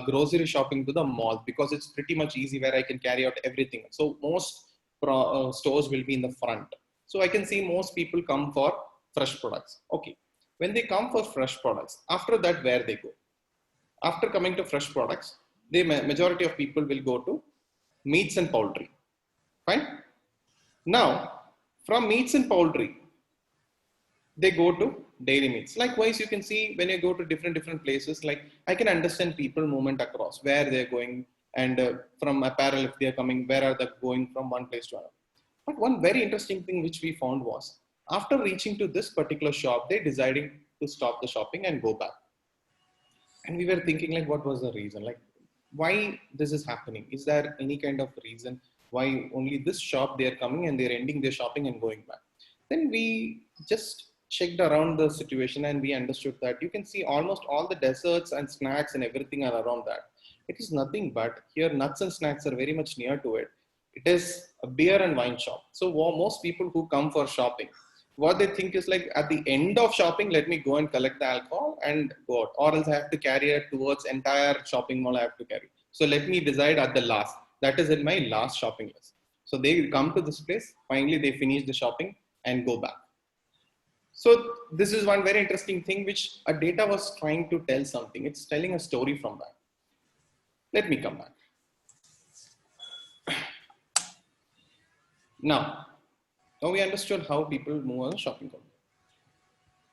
grocery shopping to the mall because it's pretty much easy where I can carry out everything. So most stores will be in the front. So I can see most people come for fresh products. Okay. When they come for fresh products, after that, where they go? After coming to fresh products, the majority of people will go to meats and poultry. Fine. Now, from meats and poultry, they go to dairy meats. Likewise, you can see when you go to different places, like I can understand people movement across where they're going, and from apparel, if they're coming, where are they going from one place to another. But one very interesting thing which we found was, after reaching to this particular shop, they decided to stop the shopping and go back. And we were thinking, like, what was the reason? Like, why this is happening? Is there any kind of reason why only this shop they are coming and they're ending their shopping and going back? Then we just checked around the situation and we understood that you can see almost all the desserts and snacks and everything are around that. It is nothing but here nuts and snacks are very much near to it. It is a beer and wine shop. So most people who come for shopping, what they think is like at the end of shopping, let me go and collect the alcohol and go out, or else I have to carry it towards entire shopping mall I have to carry. So let me decide at the last, that is in my last shopping list. So they come to this place, finally they finish the shopping and go back. So this is one very interesting thing which a data was trying to tell something. It's telling a story from that. Let me come back. Now we understood how people move on shopping cart.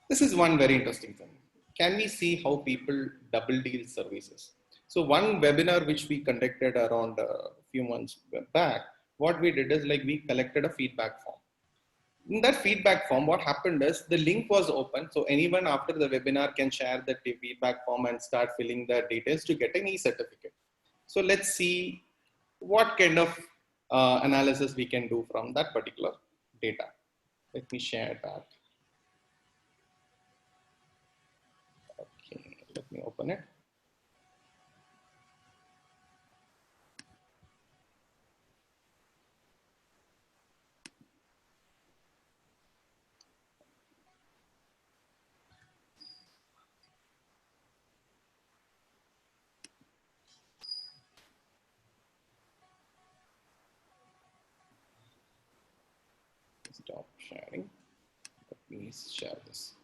This is one very interesting thing. Can we see how people double deal services? So one webinar which we conducted around a few months back, what we did is like we collected a feedback form. In that feedback form, what happened is the link was open. So anyone after the webinar can share the feedback form and start filling the details to get an e-certificate. So let's see what kind of analysis we can do from that particular data. Let me share that. Okay, let me open it. Stop sharing. Let me share this.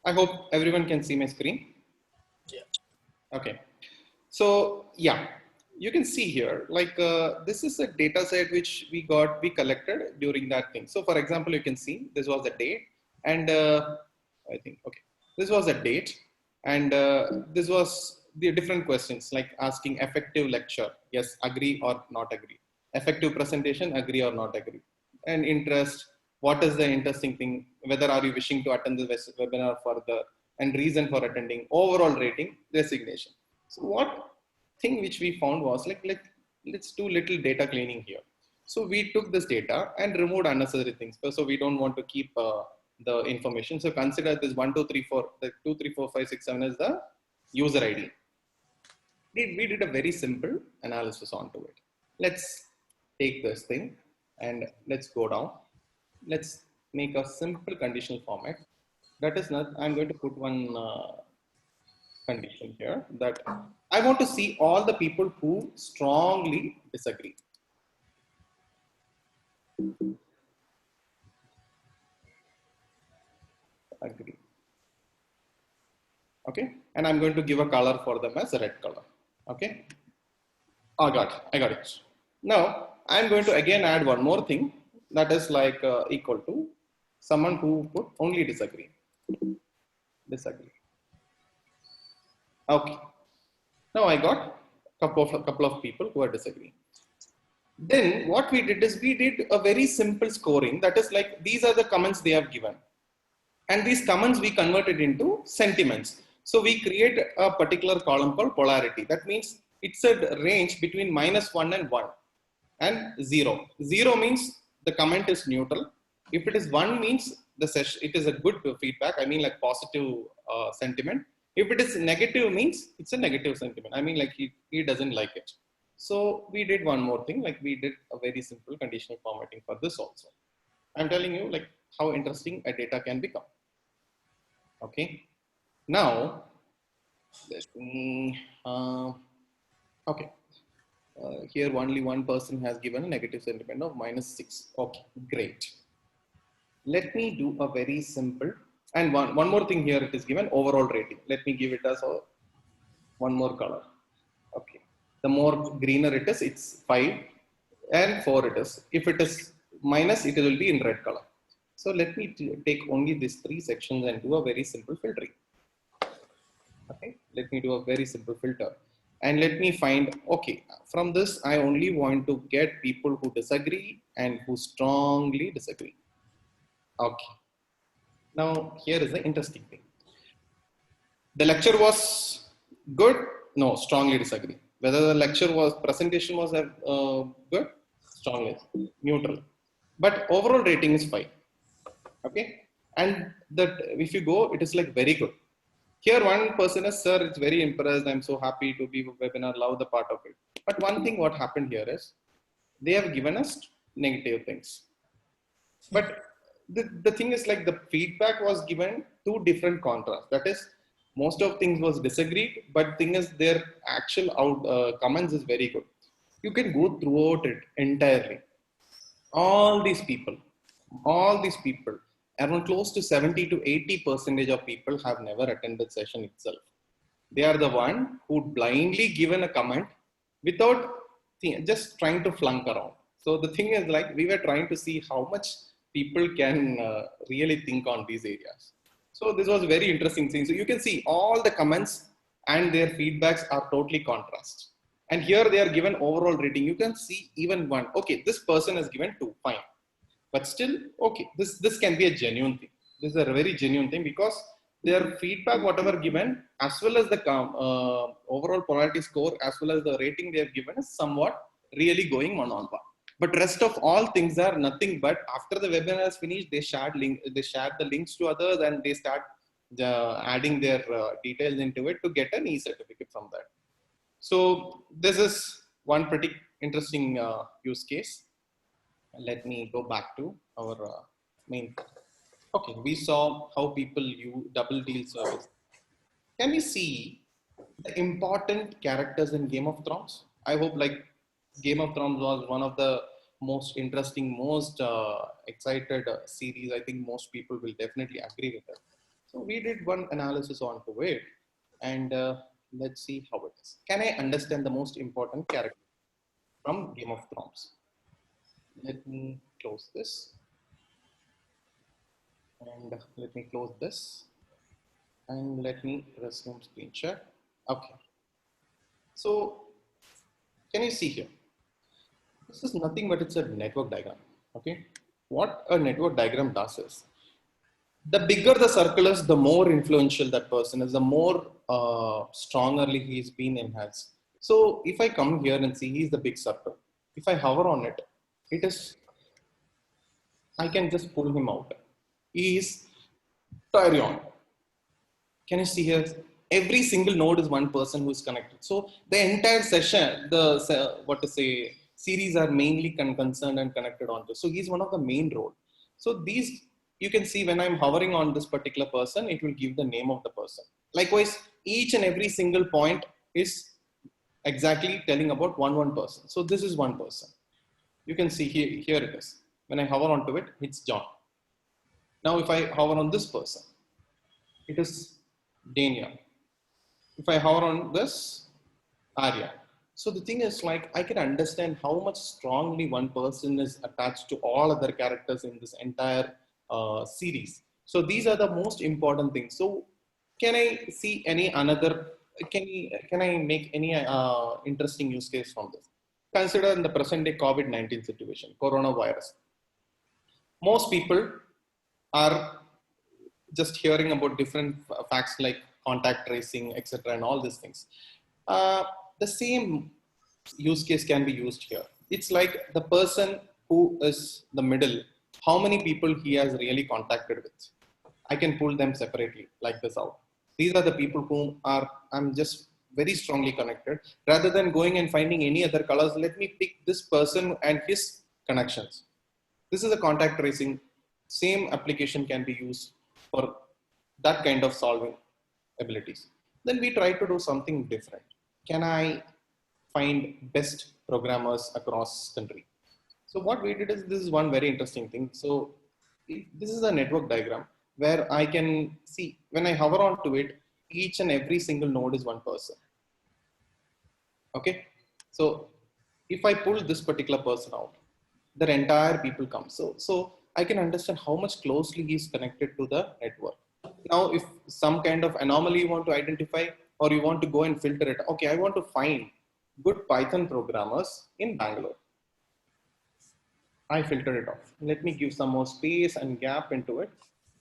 I hope everyone can see my screen. Yeah. Okay. So yeah, you can see here, like this is a data set which we collected during that thing. So for example, you can see this was the date, and I think, okay, this was a date, and this was the different questions like asking effective lecture, yes, agree or not agree. Effective presentation, agree or not agree. And interest, what is the interesting thing, whether are you wishing to attend the webinar further, and reason for attending, overall rating, resignation. So what thing which we found was like let's do little data cleaning here. So we took this data and removed unnecessary things. So we don't want to keep the information. So consider this 1, 2, 3, 4, the 2, 3, 4, 5, 6, 7 is the user ID. We did a very simple analysis onto it. Let's take this thing and let's go down. Let's make a simple conditional format. That is not, I'm going to put one condition here that I want to see all the people who strongly disagree. Agree. Okay. And I'm going to give a color for them as a red color. Okay. I got it. Now I'm going to again add one more thing, that is like equal to someone who would only disagree. Okay. Now I got a couple of people who are disagreeing. Then what we did is we did a very simple scoring, that is like these are the comments they have given, and these comments we converted into sentiments. So we create a particular column called polarity. That means it's a range between -1 and 1 and 0. 0 means the comment is neutral. If it is 1 means the session, it is a good feedback. I mean, like positive sentiment. If it is negative, means it's a negative sentiment. I mean, like he doesn't like it. So we did one more thing, like we did a very simple conditional formatting for this also. I'm telling you like how interesting a data can become. Okay. Now, let me, okay. Here only one person has given a negative sentiment of -6. Okay, great. Let me do a very simple, and one more thing here, it is given overall rating. Let me give it as one more color. Okay. The more greener it is, it's 5 and 4 it is. If it is minus, it will be in red color. So let me take only these 3 sections and do a very simple filtering. Okay, let me do a very simple filter and let me find, okay, from this I only want to get people who disagree and who strongly disagree. Okay, now here is the interesting thing. The lecture was good, no, strongly disagree. Whether the lecture was, presentation was good, strongly, neutral. But overall rating is 5. Okay, and that if you go, it is like very good. Here one person is, sir, it's very impressed. I'm so happy to be a webinar, love the part of it. But one thing what happened here is, they have given us negative things. But the thing is like the feedback was given two different contrasts. That is, most of things was disagreed, but thing is their actual comments is very good. You can go throughout it entirely. All these people, around close to 70 to 80% of people have never attended session itself. They are the one who blindly given a comment without just trying to flunk around. So the thing is like, we were trying to see how much people can really think on these areas. So this was very interesting thing. So you can see all the comments and their feedbacks are totally contrast. And here they are given overall rating. You can see even one, okay, this person is given 2, fine. But still, okay, this can be a genuine thing. This is a very genuine thing because their feedback, whatever given, as well as the overall polarity score, as well as the rating they have given is somewhat really going one-on-one. But rest of all things are nothing but after the webinar is finished, they shared the links to others and they start adding their details into it to get an e-certificate from that. So this is one pretty interesting use case. Let me go back to our main. Okay, we saw how people use double deal service. Can we see the important characters in Game of Thrones? I hope like Game of Thrones was one of the most interesting, most excited series. I think most people will definitely agree with it. So we did one analysis onto it and let's see how it is. Can I understand the most important character from Game of Thrones? Let me close this and let me close this and let me resume screen share. Okay. So can you see here? This is nothing but it's a network diagram. Okay. What a network diagram does is, the bigger the circle is, the more influential that person is, the more strongly he's been enhanced. So if I come here and see he's the big circle, if I hover on it, it is, I can just pull him out. He is Tyrion. Can you see here? Every single node is one person who is connected. So the entire session, series are mainly concerned and connected onto. So he's one of the main role. So these, you can see when I'm hovering on this particular person, it will give the name of the person. Likewise, each and every single point is exactly telling about one person. So this is one person. You can see here it is. When I hover onto it, it's John. Now if I hover on this person, it is Dania. If I hover on this, Arya. So the thing is like, I can understand how much strongly one person is attached to all other characters in this entire series. So these are the most important things. So can I see any another, can I make any interesting use case from this? Consider in the present day COVID-19 situation, coronavirus. Most people are just hearing about different facts like contact tracing, etc., and all these things. The same use case can be used here. It's like the person who is the middle. how many people he has really contacted with. I can pull them separately like this out. These are the people whom I'm just very strongly connected. Rather than going and finding any other colors, let me pick this person and his connections. This is a contact tracing. Same application can be used for that kind of solving abilities. Then we try to do something different. Can I find best programmers across country? So what we did is, this is one very interesting thing. So this is a network diagram where I can see when I hover onto it, each and every single node is one person. Okay. So if I pull this particular person out, their entire people come. So I can understand how much closely he is connected to the network. Now, if some kind of anomaly you want to identify or you want to go and filter it, okay, I want to find good Python programmers in Bangalore. I filter it off. Let me give some more space and gap into it.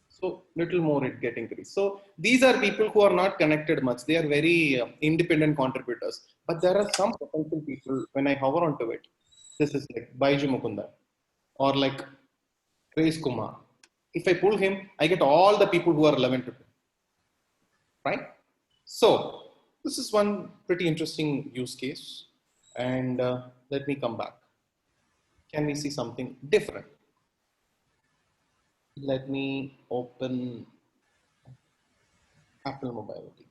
So little more it get increased. So these are people who are not connected much. They are very independent contributors. But there are some potential people when I hover onto it. This is like Baiju Mukunda or like Trace Kumar. If I pull him, I get all the people who are relevant to him. Right? So this is one pretty interesting use case. And let me come back. Can we see something different? Let me open Apple Mobility.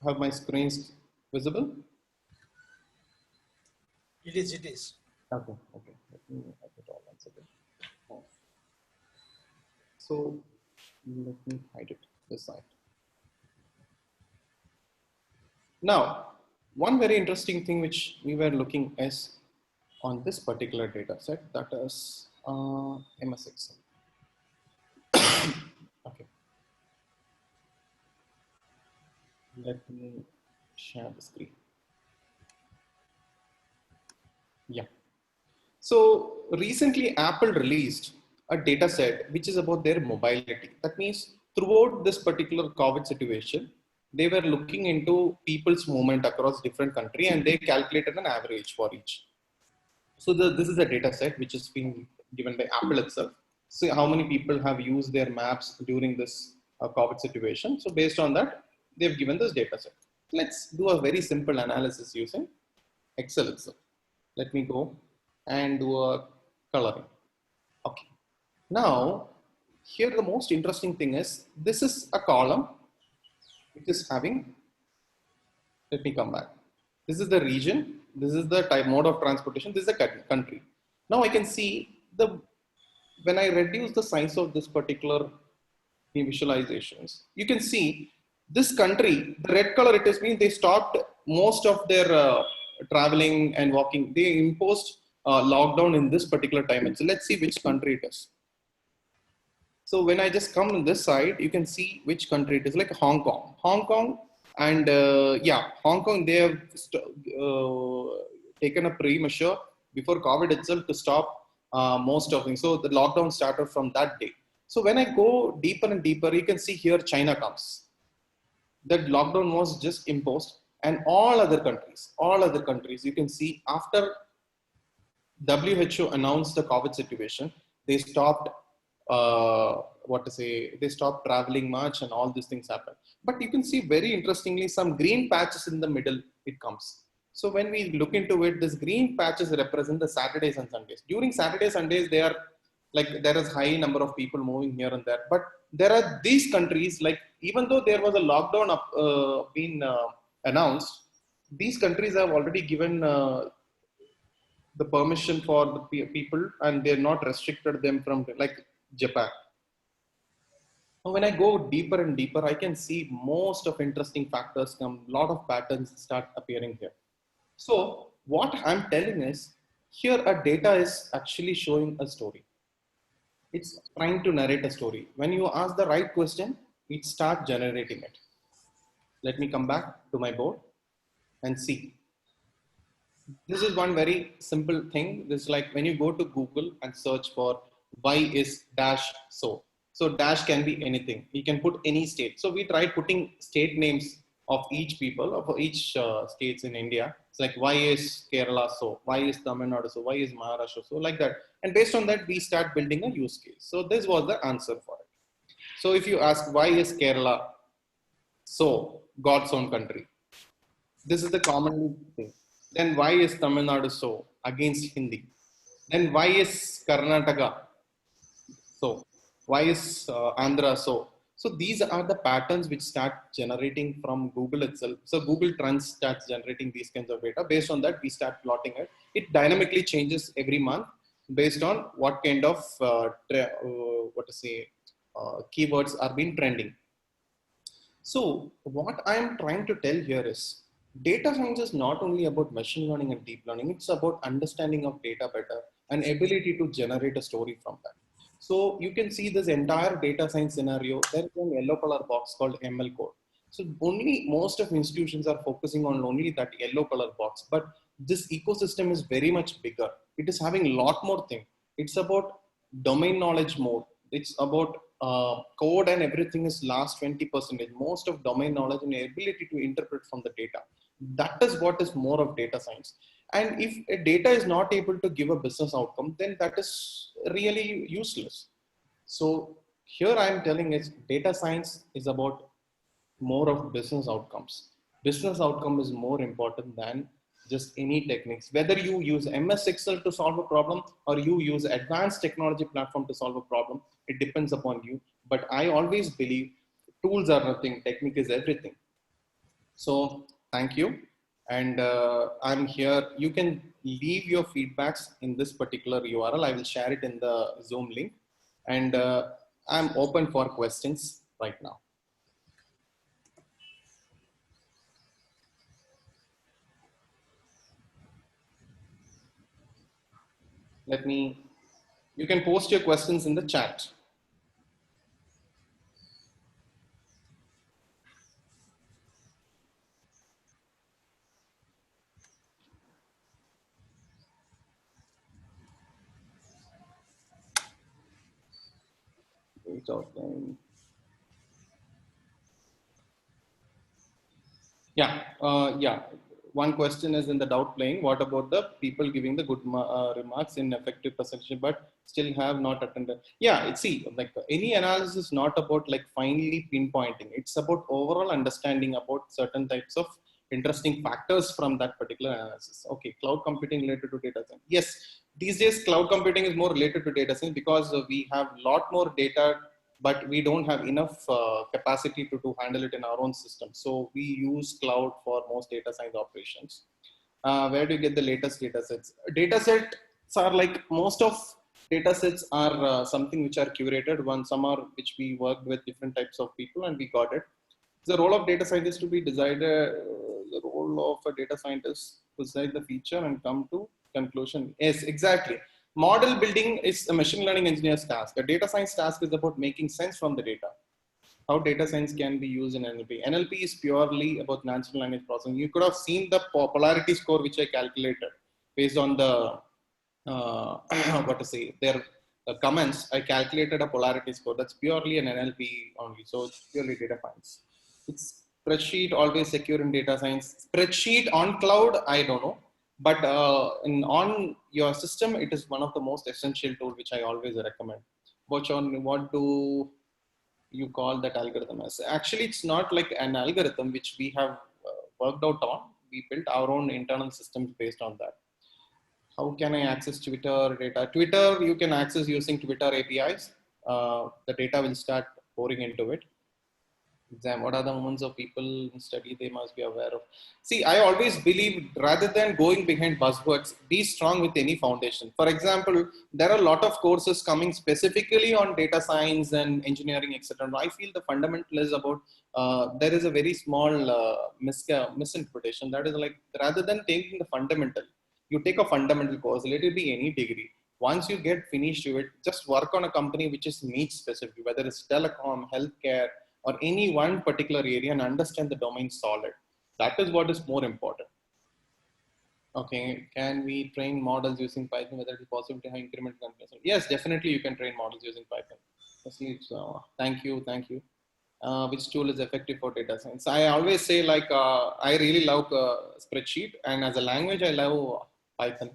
Have my screens visible? It is, it is. Okay, okay. Let me have it all once again. Oh. So let me hide it this side. Now, one very interesting thing which we were looking is on this particular data set, that is MS Excel. Okay. Let me share the screen. Yeah. So recently Apple released a data set which is about their mobility. That means throughout this particular COVID situation, they were looking into people's movement across different country and they calculated an average for each. So this is a data set which is being given by Apple itself. So how many people have used their maps during this COVID situation. So based on that, they've given this data set. Let's do a very simple analysis using Excel itself. Let me go and do a coloring. Okay. Now, here the most interesting thing is, this is a column which is having, let me come back. This is the region. This is the type mode of transportation. This is the country. Now I can see when I reduce the size of this particular visualizations, you can see this country, the red color it is means they stopped most of their traveling and walking. They imposed lockdown in this particular time. So let's see which country it is. So when I just come on this side, you can see which country it is, like Hong Kong. Hong Kong and yeah, Hong Kong, they have taken a pre-measure before COVID itself to stop most of things. So the lockdown started from that day. So when I go deeper and deeper, you can see here China comes. That lockdown was just imposed, and all other countries, you can see after WHO announced the COVID situation, they stopped they stopped traveling much and all these things happen. But you can see very interestingly some green patches in the middle it comes. So when we look into it, this green patches represent the Saturdays and Sundays. During Saturdays, Sundays, they are like there is high number of people moving here and there. But there are these countries, like even though there was a lockdown being announced, these countries have already given the permission for the people, and they're not restricted them from, like Japan. Now, when I go deeper and deeper, I can see most of interesting factors come, lot of patterns start appearing here. So what I'm telling is, here a data is actually showing a story. It's trying to narrate a story. When you ask the right question, it starts generating it. Let me come back to my board and see. This is one very simple thing. This is like when you go to Google and search for why is dash so. So dash can be anything. You can put any state. So we tried putting state names of each people, of each states in India. It's like, why is Kerala so? Why is Tamil Nadu so? Why is Maharashtra so? Like that. And based on that, we start building a use case. So this was the answer for it. So if you ask, why is Kerala so God's own country? This is the common thing. Then why is Tamil Nadu so against Hindi? Then why is Karnataka so? Why is Andhra so? So these are the patterns which start generating from Google itself. So Google Trends starts generating these kinds of data. Based on that, we start plotting it. It dynamically changes every month based on what kind of keywords are being trending. So what I am trying to tell here is data science is not only about machine learning and deep learning. It's about understanding of data better and ability to generate a story from that. So you can see this entire data science scenario. There is a yellow color box called ML code. So only most of institutions are focusing on only that yellow color box, but this ecosystem is very much bigger. It is having a lot more things. It's about domain knowledge more. It's about code and everything is last 20%. Most of domain knowledge and ability to interpret from the data. That is what is more of data science. And if a data is not able to give a business outcome, then that is really useless. So here I am telling is data science is about more of business outcomes. Business outcome is more important than just any techniques. Whether you use MS Excel to solve a problem or you use advanced technology platform to solve a problem, it depends upon you. But I always believe tools are nothing, technique is everything. So thank you. And I'm here. You can leave your feedbacks in this particular URL. I will share it in the Zoom link. And I'm open for questions right now. You can post your questions in the chat. Yeah. One question is in the doubt playing. What about the people giving the good remarks in effective presentation, but still have not attended? Yeah, see, like any analysis is not about like finally pinpointing. It's about overall understanding about certain types of interesting factors from that particular analysis. Okay, cloud computing related to data science. Yes, these days cloud computing is more related to data science because we have a lot more data, but we don't have enough capacity to handle it in our own system. So we use cloud for most data science operations. Where do you get the latest data sets? Data sets are like most of data sets are something which are curated. Some are which we worked with different types of people and we got it. The role of data scientist to be decided, the role of a data scientist to decide the feature and come to conclusion. Yes, exactly. Model building is a machine learning engineer's task. A data science task is about making sense from the data. How data science can be used in NLP. NLP is purely about natural language processing. You could have seen the polarity score which I calculated based on the their comments. I calculated a polarity score. That's purely an NLP only. So it's purely data science. It's spreadsheet always secure in data science. Spreadsheet on cloud, I don't know. But on your system, it is one of the most essential tool which I always recommend. What do you call that algorithm as? Actually, it's not like an algorithm which we have worked out on. We built our own internal systems based on that. How can I access Twitter data? Twitter, you can access using Twitter APIs. The data will start pouring into it. Exam, what are the moments of people in study they must be aware of? See, I always believe rather than going behind buzzwords, be strong with any foundation. For example, there are a lot of courses coming specifically on data science and engineering, etc. I feel the fundamental is about, there is a very small misinterpretation. That is like, rather than taking the fundamental, you take a fundamental course, let it be any degree. Once you get finished with it, just work on a company which is niche specific, whether it's telecom, healthcare, or any one particular area and understand the domain solid. That is what is more important. Okay, can we train models using Python, whether it is possible to have incremental comparison? Yes, definitely you can train models using Python. Thank you. which tool is effective for data science. I always say like, I really love spreadsheet, and as a language, I love Python.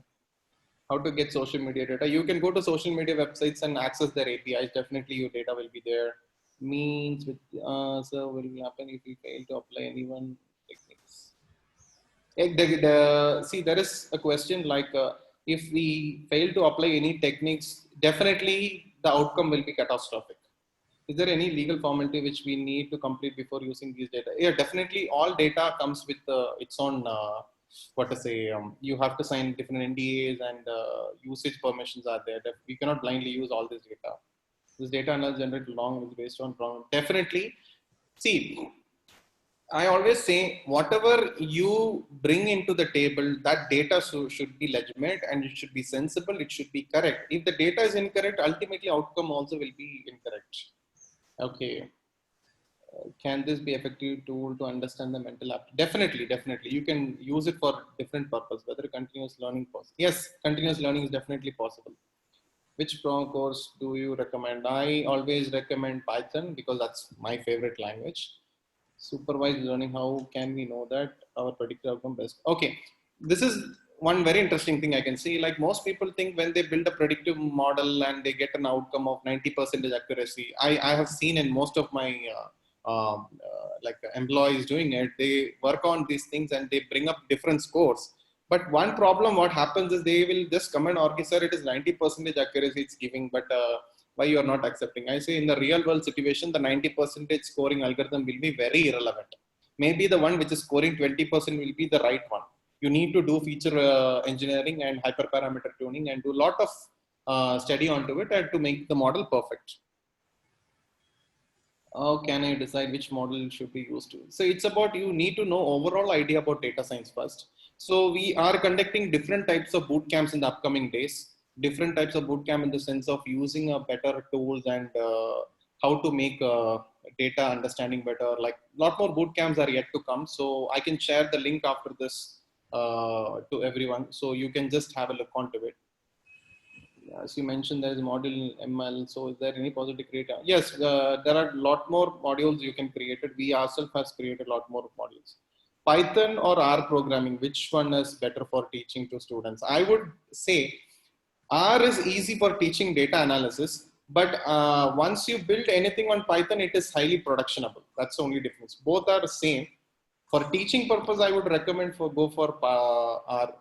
How to get social media data. You can go to social media websites and access their APIs. Definitely your data will be there. Means with so will happen if we fail to apply any one techniques. See, there is a question like, if we fail to apply any techniques, definitely the outcome will be catastrophic. Is there any legal formality which we need to complete before using these data? Yeah, definitely. All data comes with its own, what to say, you have to sign different NDAs, and usage permissions are there. We cannot blindly use all this data. This data analysis generated long is based on problem. Definitely. See, I always say whatever you bring into the table, that data should be legitimate, and it should be sensible. It should be correct. If the data is incorrect, ultimately outcome also will be incorrect. Okay. Can this be effective tool to understand the mental app? Definitely, definitely. You can use it for different purpose, whether continuous learning possible. Yes, continuous learning is definitely possible. Which course do you recommend? I always recommend Python because that's my favorite language. Supervised learning, how can we know that our predicted outcome best? Okay, this is one very interesting thing I can see. Like most people think when they build a predictive model and they get an outcome of 90% accuracy. I have seen in most of my like employees doing it, they work on these things and they bring up different scores. But one problem, what happens is they will just come and argue, sir, it is 90% accuracy it's giving, but why you are not accepting? I say in the real world situation, the 90% scoring algorithm will be very irrelevant. Maybe the one which is scoring 20% will be the right one. You need to do feature engineering and hyperparameter tuning and do a lot of study onto it and to make the model perfect. How can I decide which model should be used to? So it's about, you need to know overall idea about data science first. So we are conducting different types of boot camps in the upcoming days, different types of boot camp in the sense of using a better tools and how to make data understanding better. Like a lot more boot camps are yet to come. So I can share the link after this to everyone. So you can just have a look onto it. As you mentioned, there is module ML. So is there any possibility to create? Yes, there are a lot more modules you can create it. We ourselves has created a lot more modules. Python or R programming, which one is better for teaching to students? I would say R is easy for teaching data analysis, but once you build anything on Python, it is highly productionable. That's the only difference. Both are the same. For teaching purpose, I would recommend go for R.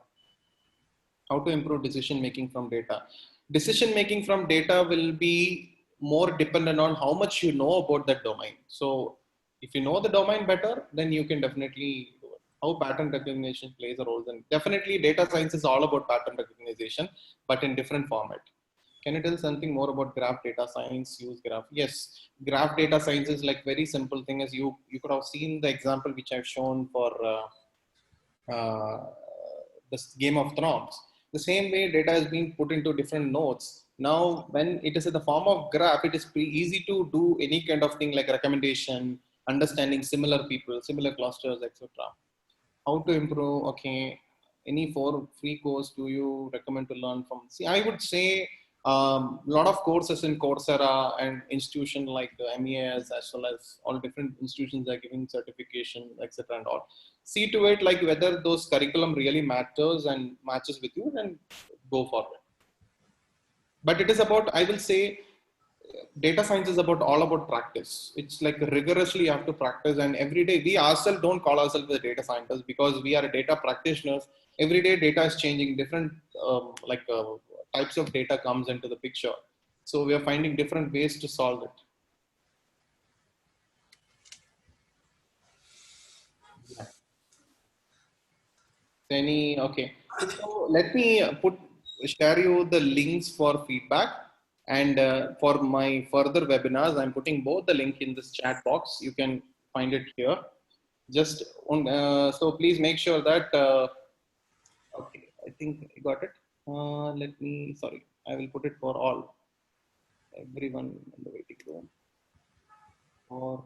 How to improve decision making from data? Decision making from data will be more dependent on how much you know about that domain. So if you know the domain better, then you can definitely do it. How pattern recognition plays a role, then definitely data science is all about pattern recognition, but in different format. Can you tell something more about graph data science? Use graph. Yes, graph data science is like very simple thing. As you could have seen the example which I've shown for this Game of Thrones. The same way data is being put into different nodes. Now, when it is in the form of graph, it is pretty easy to do any kind of thing like recommendation, understanding similar people, similar clusters, etc. How to improve? Okay, any free course do you recommend to learn from? See, I would say a lot of courses in Coursera and institution like MES, as well as all different institutions are giving certification, etc. and all. See to it like whether those curriculum really matters and matches with you, and go forward. But it is about, I will say, data science is about all about practice. It's like rigorously you have to practice, and every day we ourselves don't call ourselves a data scientist because we are a data practitioners. Every day data is changing, different types of data comes into the picture. So we are finding different ways to solve it. Yeah. Okay. So let me share you the links for feedback, and for my further webinars, I'm putting both the link in this chat box. You can find it here. Just on, so please make sure that, okay, I think I got it. Let me, sorry, I will put it for all, everyone in the waiting room, or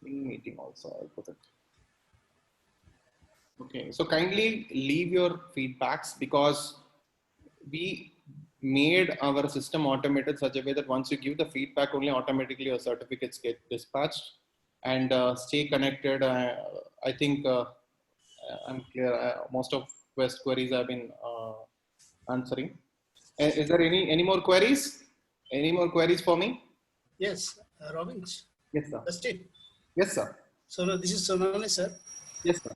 in meeting also, I'll put it. Okay, so kindly leave your feedbacks because we made our system automated such a way that once you give the feedback, only automatically your certificates get dispatched, and stay connected. I think I'm clear. Most of Quest queries I've been answering. Is there any more queries? Any more queries for me? Yes, Robbins. Yes, sir. That's it. Yes, sir. So this is Sonali, sir. Yes, sir.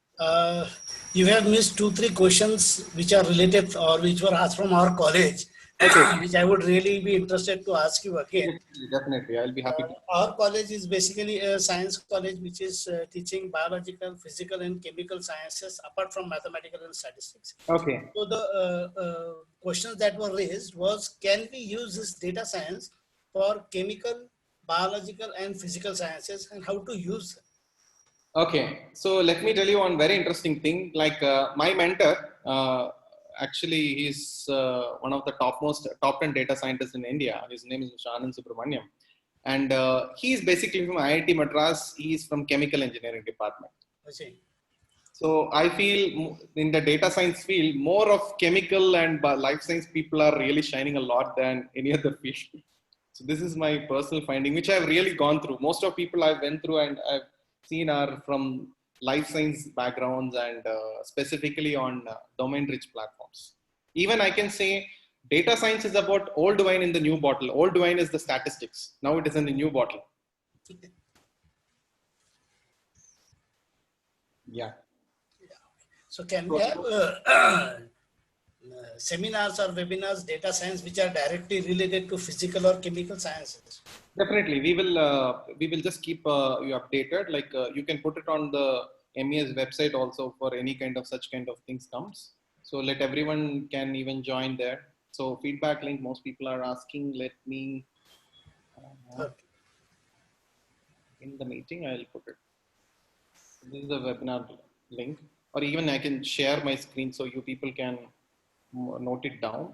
You have missed 2-3 questions which are related or which were asked from our college, Okay. which I would really be interested to ask you again. Definitely, I'll be happy to. Our college is basically a science college which is teaching biological, physical, and chemical sciences apart from mathematical and statistics. Okay. So the questions that were raised was, can we use this data science for chemical, biological, and physical sciences, and how to use them? Okay, so let me tell you one very interesting thing. Like my mentor, actually, he's one of the top 10 data scientists in India. His name is Mr. Anand Subramaniam, and he's basically from IIT Madras. He's from chemical engineering department. I see. So I feel in the data science field, more of chemical and life science people are really shining a lot than any other field. So this is my personal finding, which I've really gone through. Most of people I've went through and I've seen are from life science backgrounds and specifically on domain-rich platforms. Even I can say data science is about old wine in the new bottle. Old wine is the statistics. Now it is in the new bottle. Yeah. So can we have seminars or webinars, data science, which are directly related to physical or chemical sciences? Definitely, we will just keep you updated. Like you can put it on the MES website also for any kind of such kind of things comes. So let everyone can even join there. So feedback link, most people are asking. Let me in the meeting. I'll put it. This is a webinar link, or even I can share my screen so you people can note it down.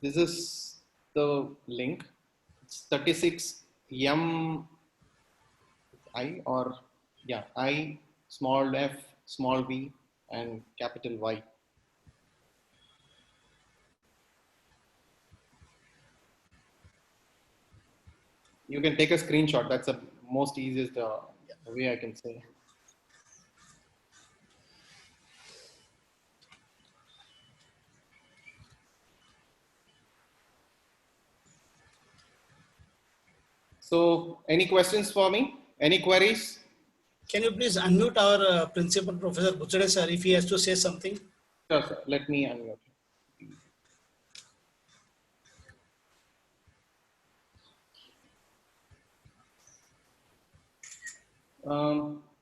This is the link. It's 36 I or yeah, I small f small v and capital Y. You can take a screenshot. That's the most easiest way I can say. So any questions for me? Any queries? Can you please unmute our principal, Professor Buchade sir, if he has to say something? Sure, sir. Let me unmute.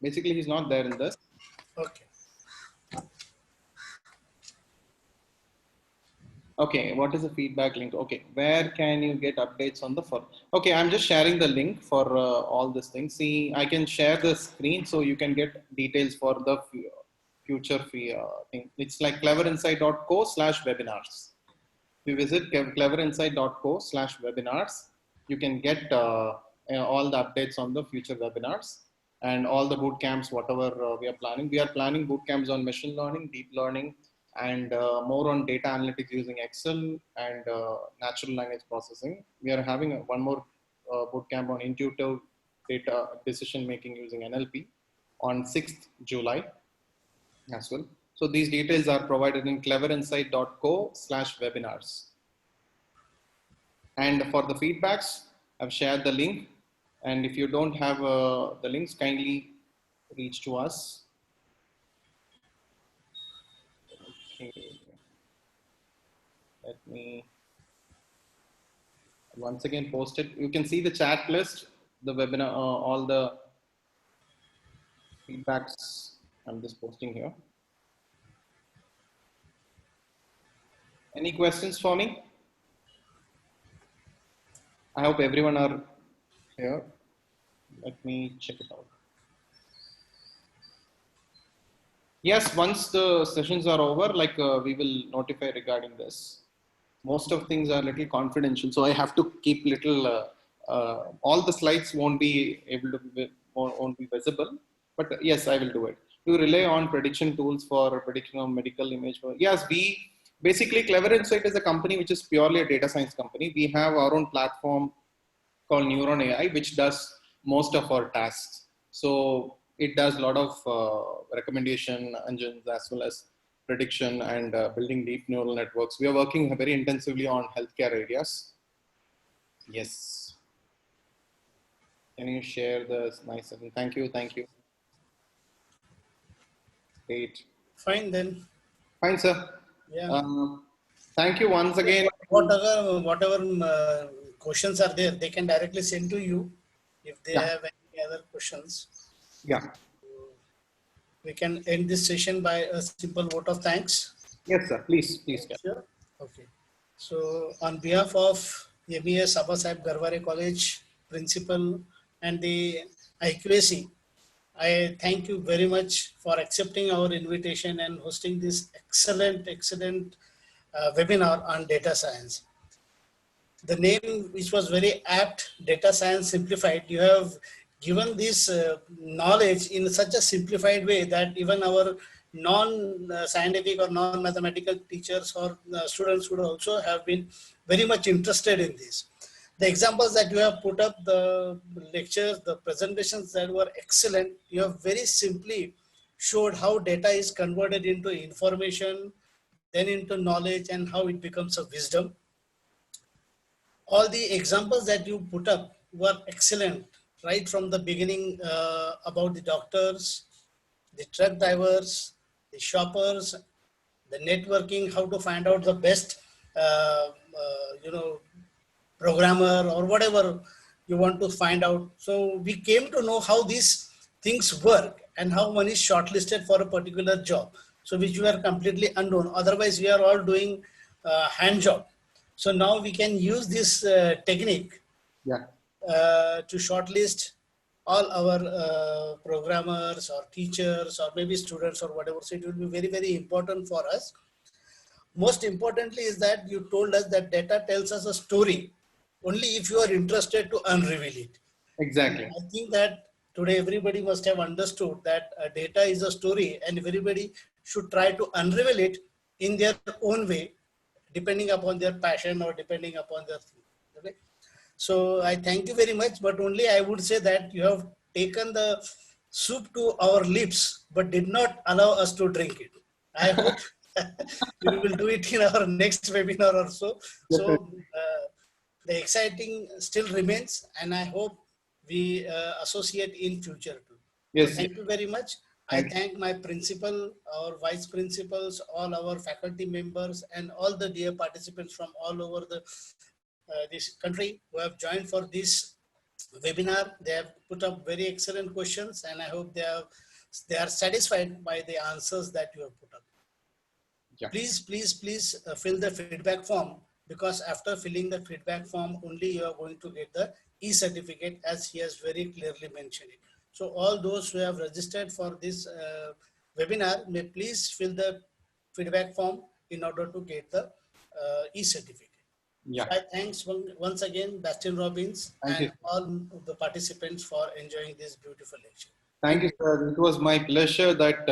Basically, he's not there in this. Okay. Okay, what is the feedback link? Okay, where can you get updates on the forum? Okay, I'm just sharing the link for all these things. See, I can share the screen so you can get details for the future thing. It's like cleverinsight.co/webinars. If you visit cleverinsight.co/webinars, you can get all the updates on the future webinars and all the boot camps, whatever we are planning. We are planning boot camps on machine learning, deep learning, and more on data analytics using Excel and natural language processing. We are having one more bootcamp on intuitive data decision making using NLP on 6th July as well. So these details are provided in cleverinsight.co/webinars. And for the feedbacks, I've shared the link. And if you don't have the links, kindly reach to us. Okay. Let me once again post it. You can see the chat list, the webinar, all the feedbacks. I'm just posting here. Any questions for me? I hope everyone are here. Let me check it out. Yes, once the sessions are over, like we will notify regarding this. Most of things are little confidential, so I have to keep little. All the slides won't be able to won't be visible, but yes, I will do it. We rely on prediction tools for prediction of medical image. Yes, Basically, Clever Insight is a company which is purely a data science company. We have our own platform called Neuron AI, which does most of our tasks. So it does a lot of recommendation engines as well as prediction and building deep neural networks. We are working very intensively on healthcare areas. Yes. Can you share the nice? Thank you. Thank you. Great. Fine then. Fine, sir. Yeah. Thank you once again. Whatever questions are there, they can directly send to you if they Yeah. have any other questions. Yeah. We can end this session by a simple vote of thanks. Yes, sir. Please, please. Sure. Okay. So on behalf of MES Abasaheb Garware College principal and the IQAC, I thank you very much for accepting our invitation and hosting this excellent webinar on data science. The name, which was very apt, Data Science Simplified, you have given this knowledge in such a simplified way that even our non-scientific or non-mathematical teachers or students would also have been very much interested in this. The examples that you have put up, the lectures, the presentations that were excellent, you have very simply showed how data is converted into information, then into knowledge, and how it becomes a wisdom. All the examples that you put up were excellent, right from the beginning about the doctors, the truck drivers, the shoppers, the networking, how to find out the best, programmer or whatever you want to find out. So we came to know how these things work and how one is shortlisted for a particular job. So which we are completely unknown. Otherwise, we are all doing hand job. So now we can use this technique to shortlist all our programmers or teachers or maybe students or whatever. So it will be very, very important for us. Most importantly is that you told us that data tells us a story only if you are interested to unravel it. Exactly. I think that today everybody must have understood that data is a story and everybody should try to unravel it in their own way, depending upon their passion or depending upon their thing. Okay? So I thank you very much, but only I would say that you have taken the soup to our lips, but did not allow us to drink it. I hope we will do it in our next webinar or so. So the exciting still remains, and I hope we associate in future too. Yes. So thank you very much. I thank my principal, our vice principals, all our faculty members, and all the dear participants from all over the this country who have joined for this webinar. They have put up very excellent questions, and I hope they are satisfied by the answers that you have put up. Yeah. Please fill the feedback form, because after filling the feedback form, only you are going to get the e-certificate, as he has very clearly mentioned it. So all those who have registered for this webinar may please fill the feedback form in order to get the e-certificate. Yeah. So I thanks once again, Bastin Robbins, and all the participants for enjoying this beautiful lecture. Thank you, sir. It was my pleasure that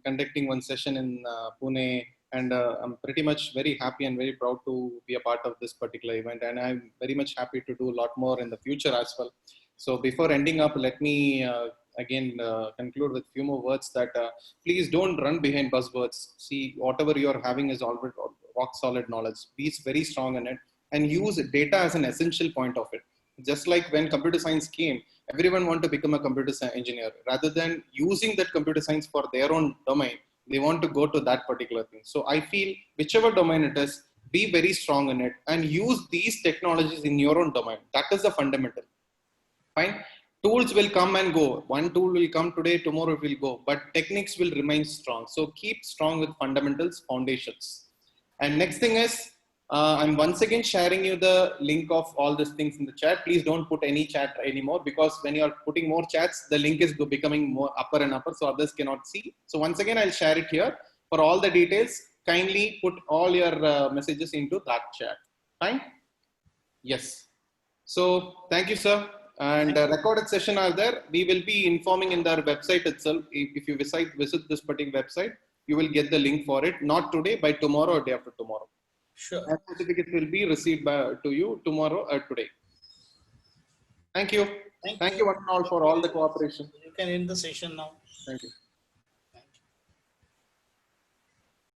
conducting one session in Pune, and I'm pretty much very happy and very proud to be a part of this particular event, and I'm very much happy to do a lot more in the future as well. So before ending up, let me again conclude with a few more words that please don't run behind buzzwords. See, whatever you're having is already rock solid knowledge. Be very strong in it and use data as an essential point of it. Just like when computer science came, everyone wanted to become a computer science engineer. Rather than using that computer science for their own domain, they want to go to that particular thing. So I feel whichever domain it is, be very strong in it and use these technologies in your own domain. That is the fundamental. Fine. Tools will come and go. One tool will come today, tomorrow it will go, but techniques will remain strong. So keep strong with fundamentals, foundations. And next thing is, I'm once again sharing you the link of all these things in the chat. Please don't put any chat anymore, because when you're putting more chats, the link is becoming more upper and upper, so others cannot see. So once again, I'll share it here. For all the details, kindly put all your messages into that chat. Fine? Yes. So thank you, sir. And recorded session are there. We will be informing in their website itself. If you visit this particular website, you will get the link for it. Not today, by tomorrow or day after tomorrow. Sure. And certificates will be received to you tomorrow or today. Thank you. Thank you one and all for all the cooperation. You can end the session now. Thank you.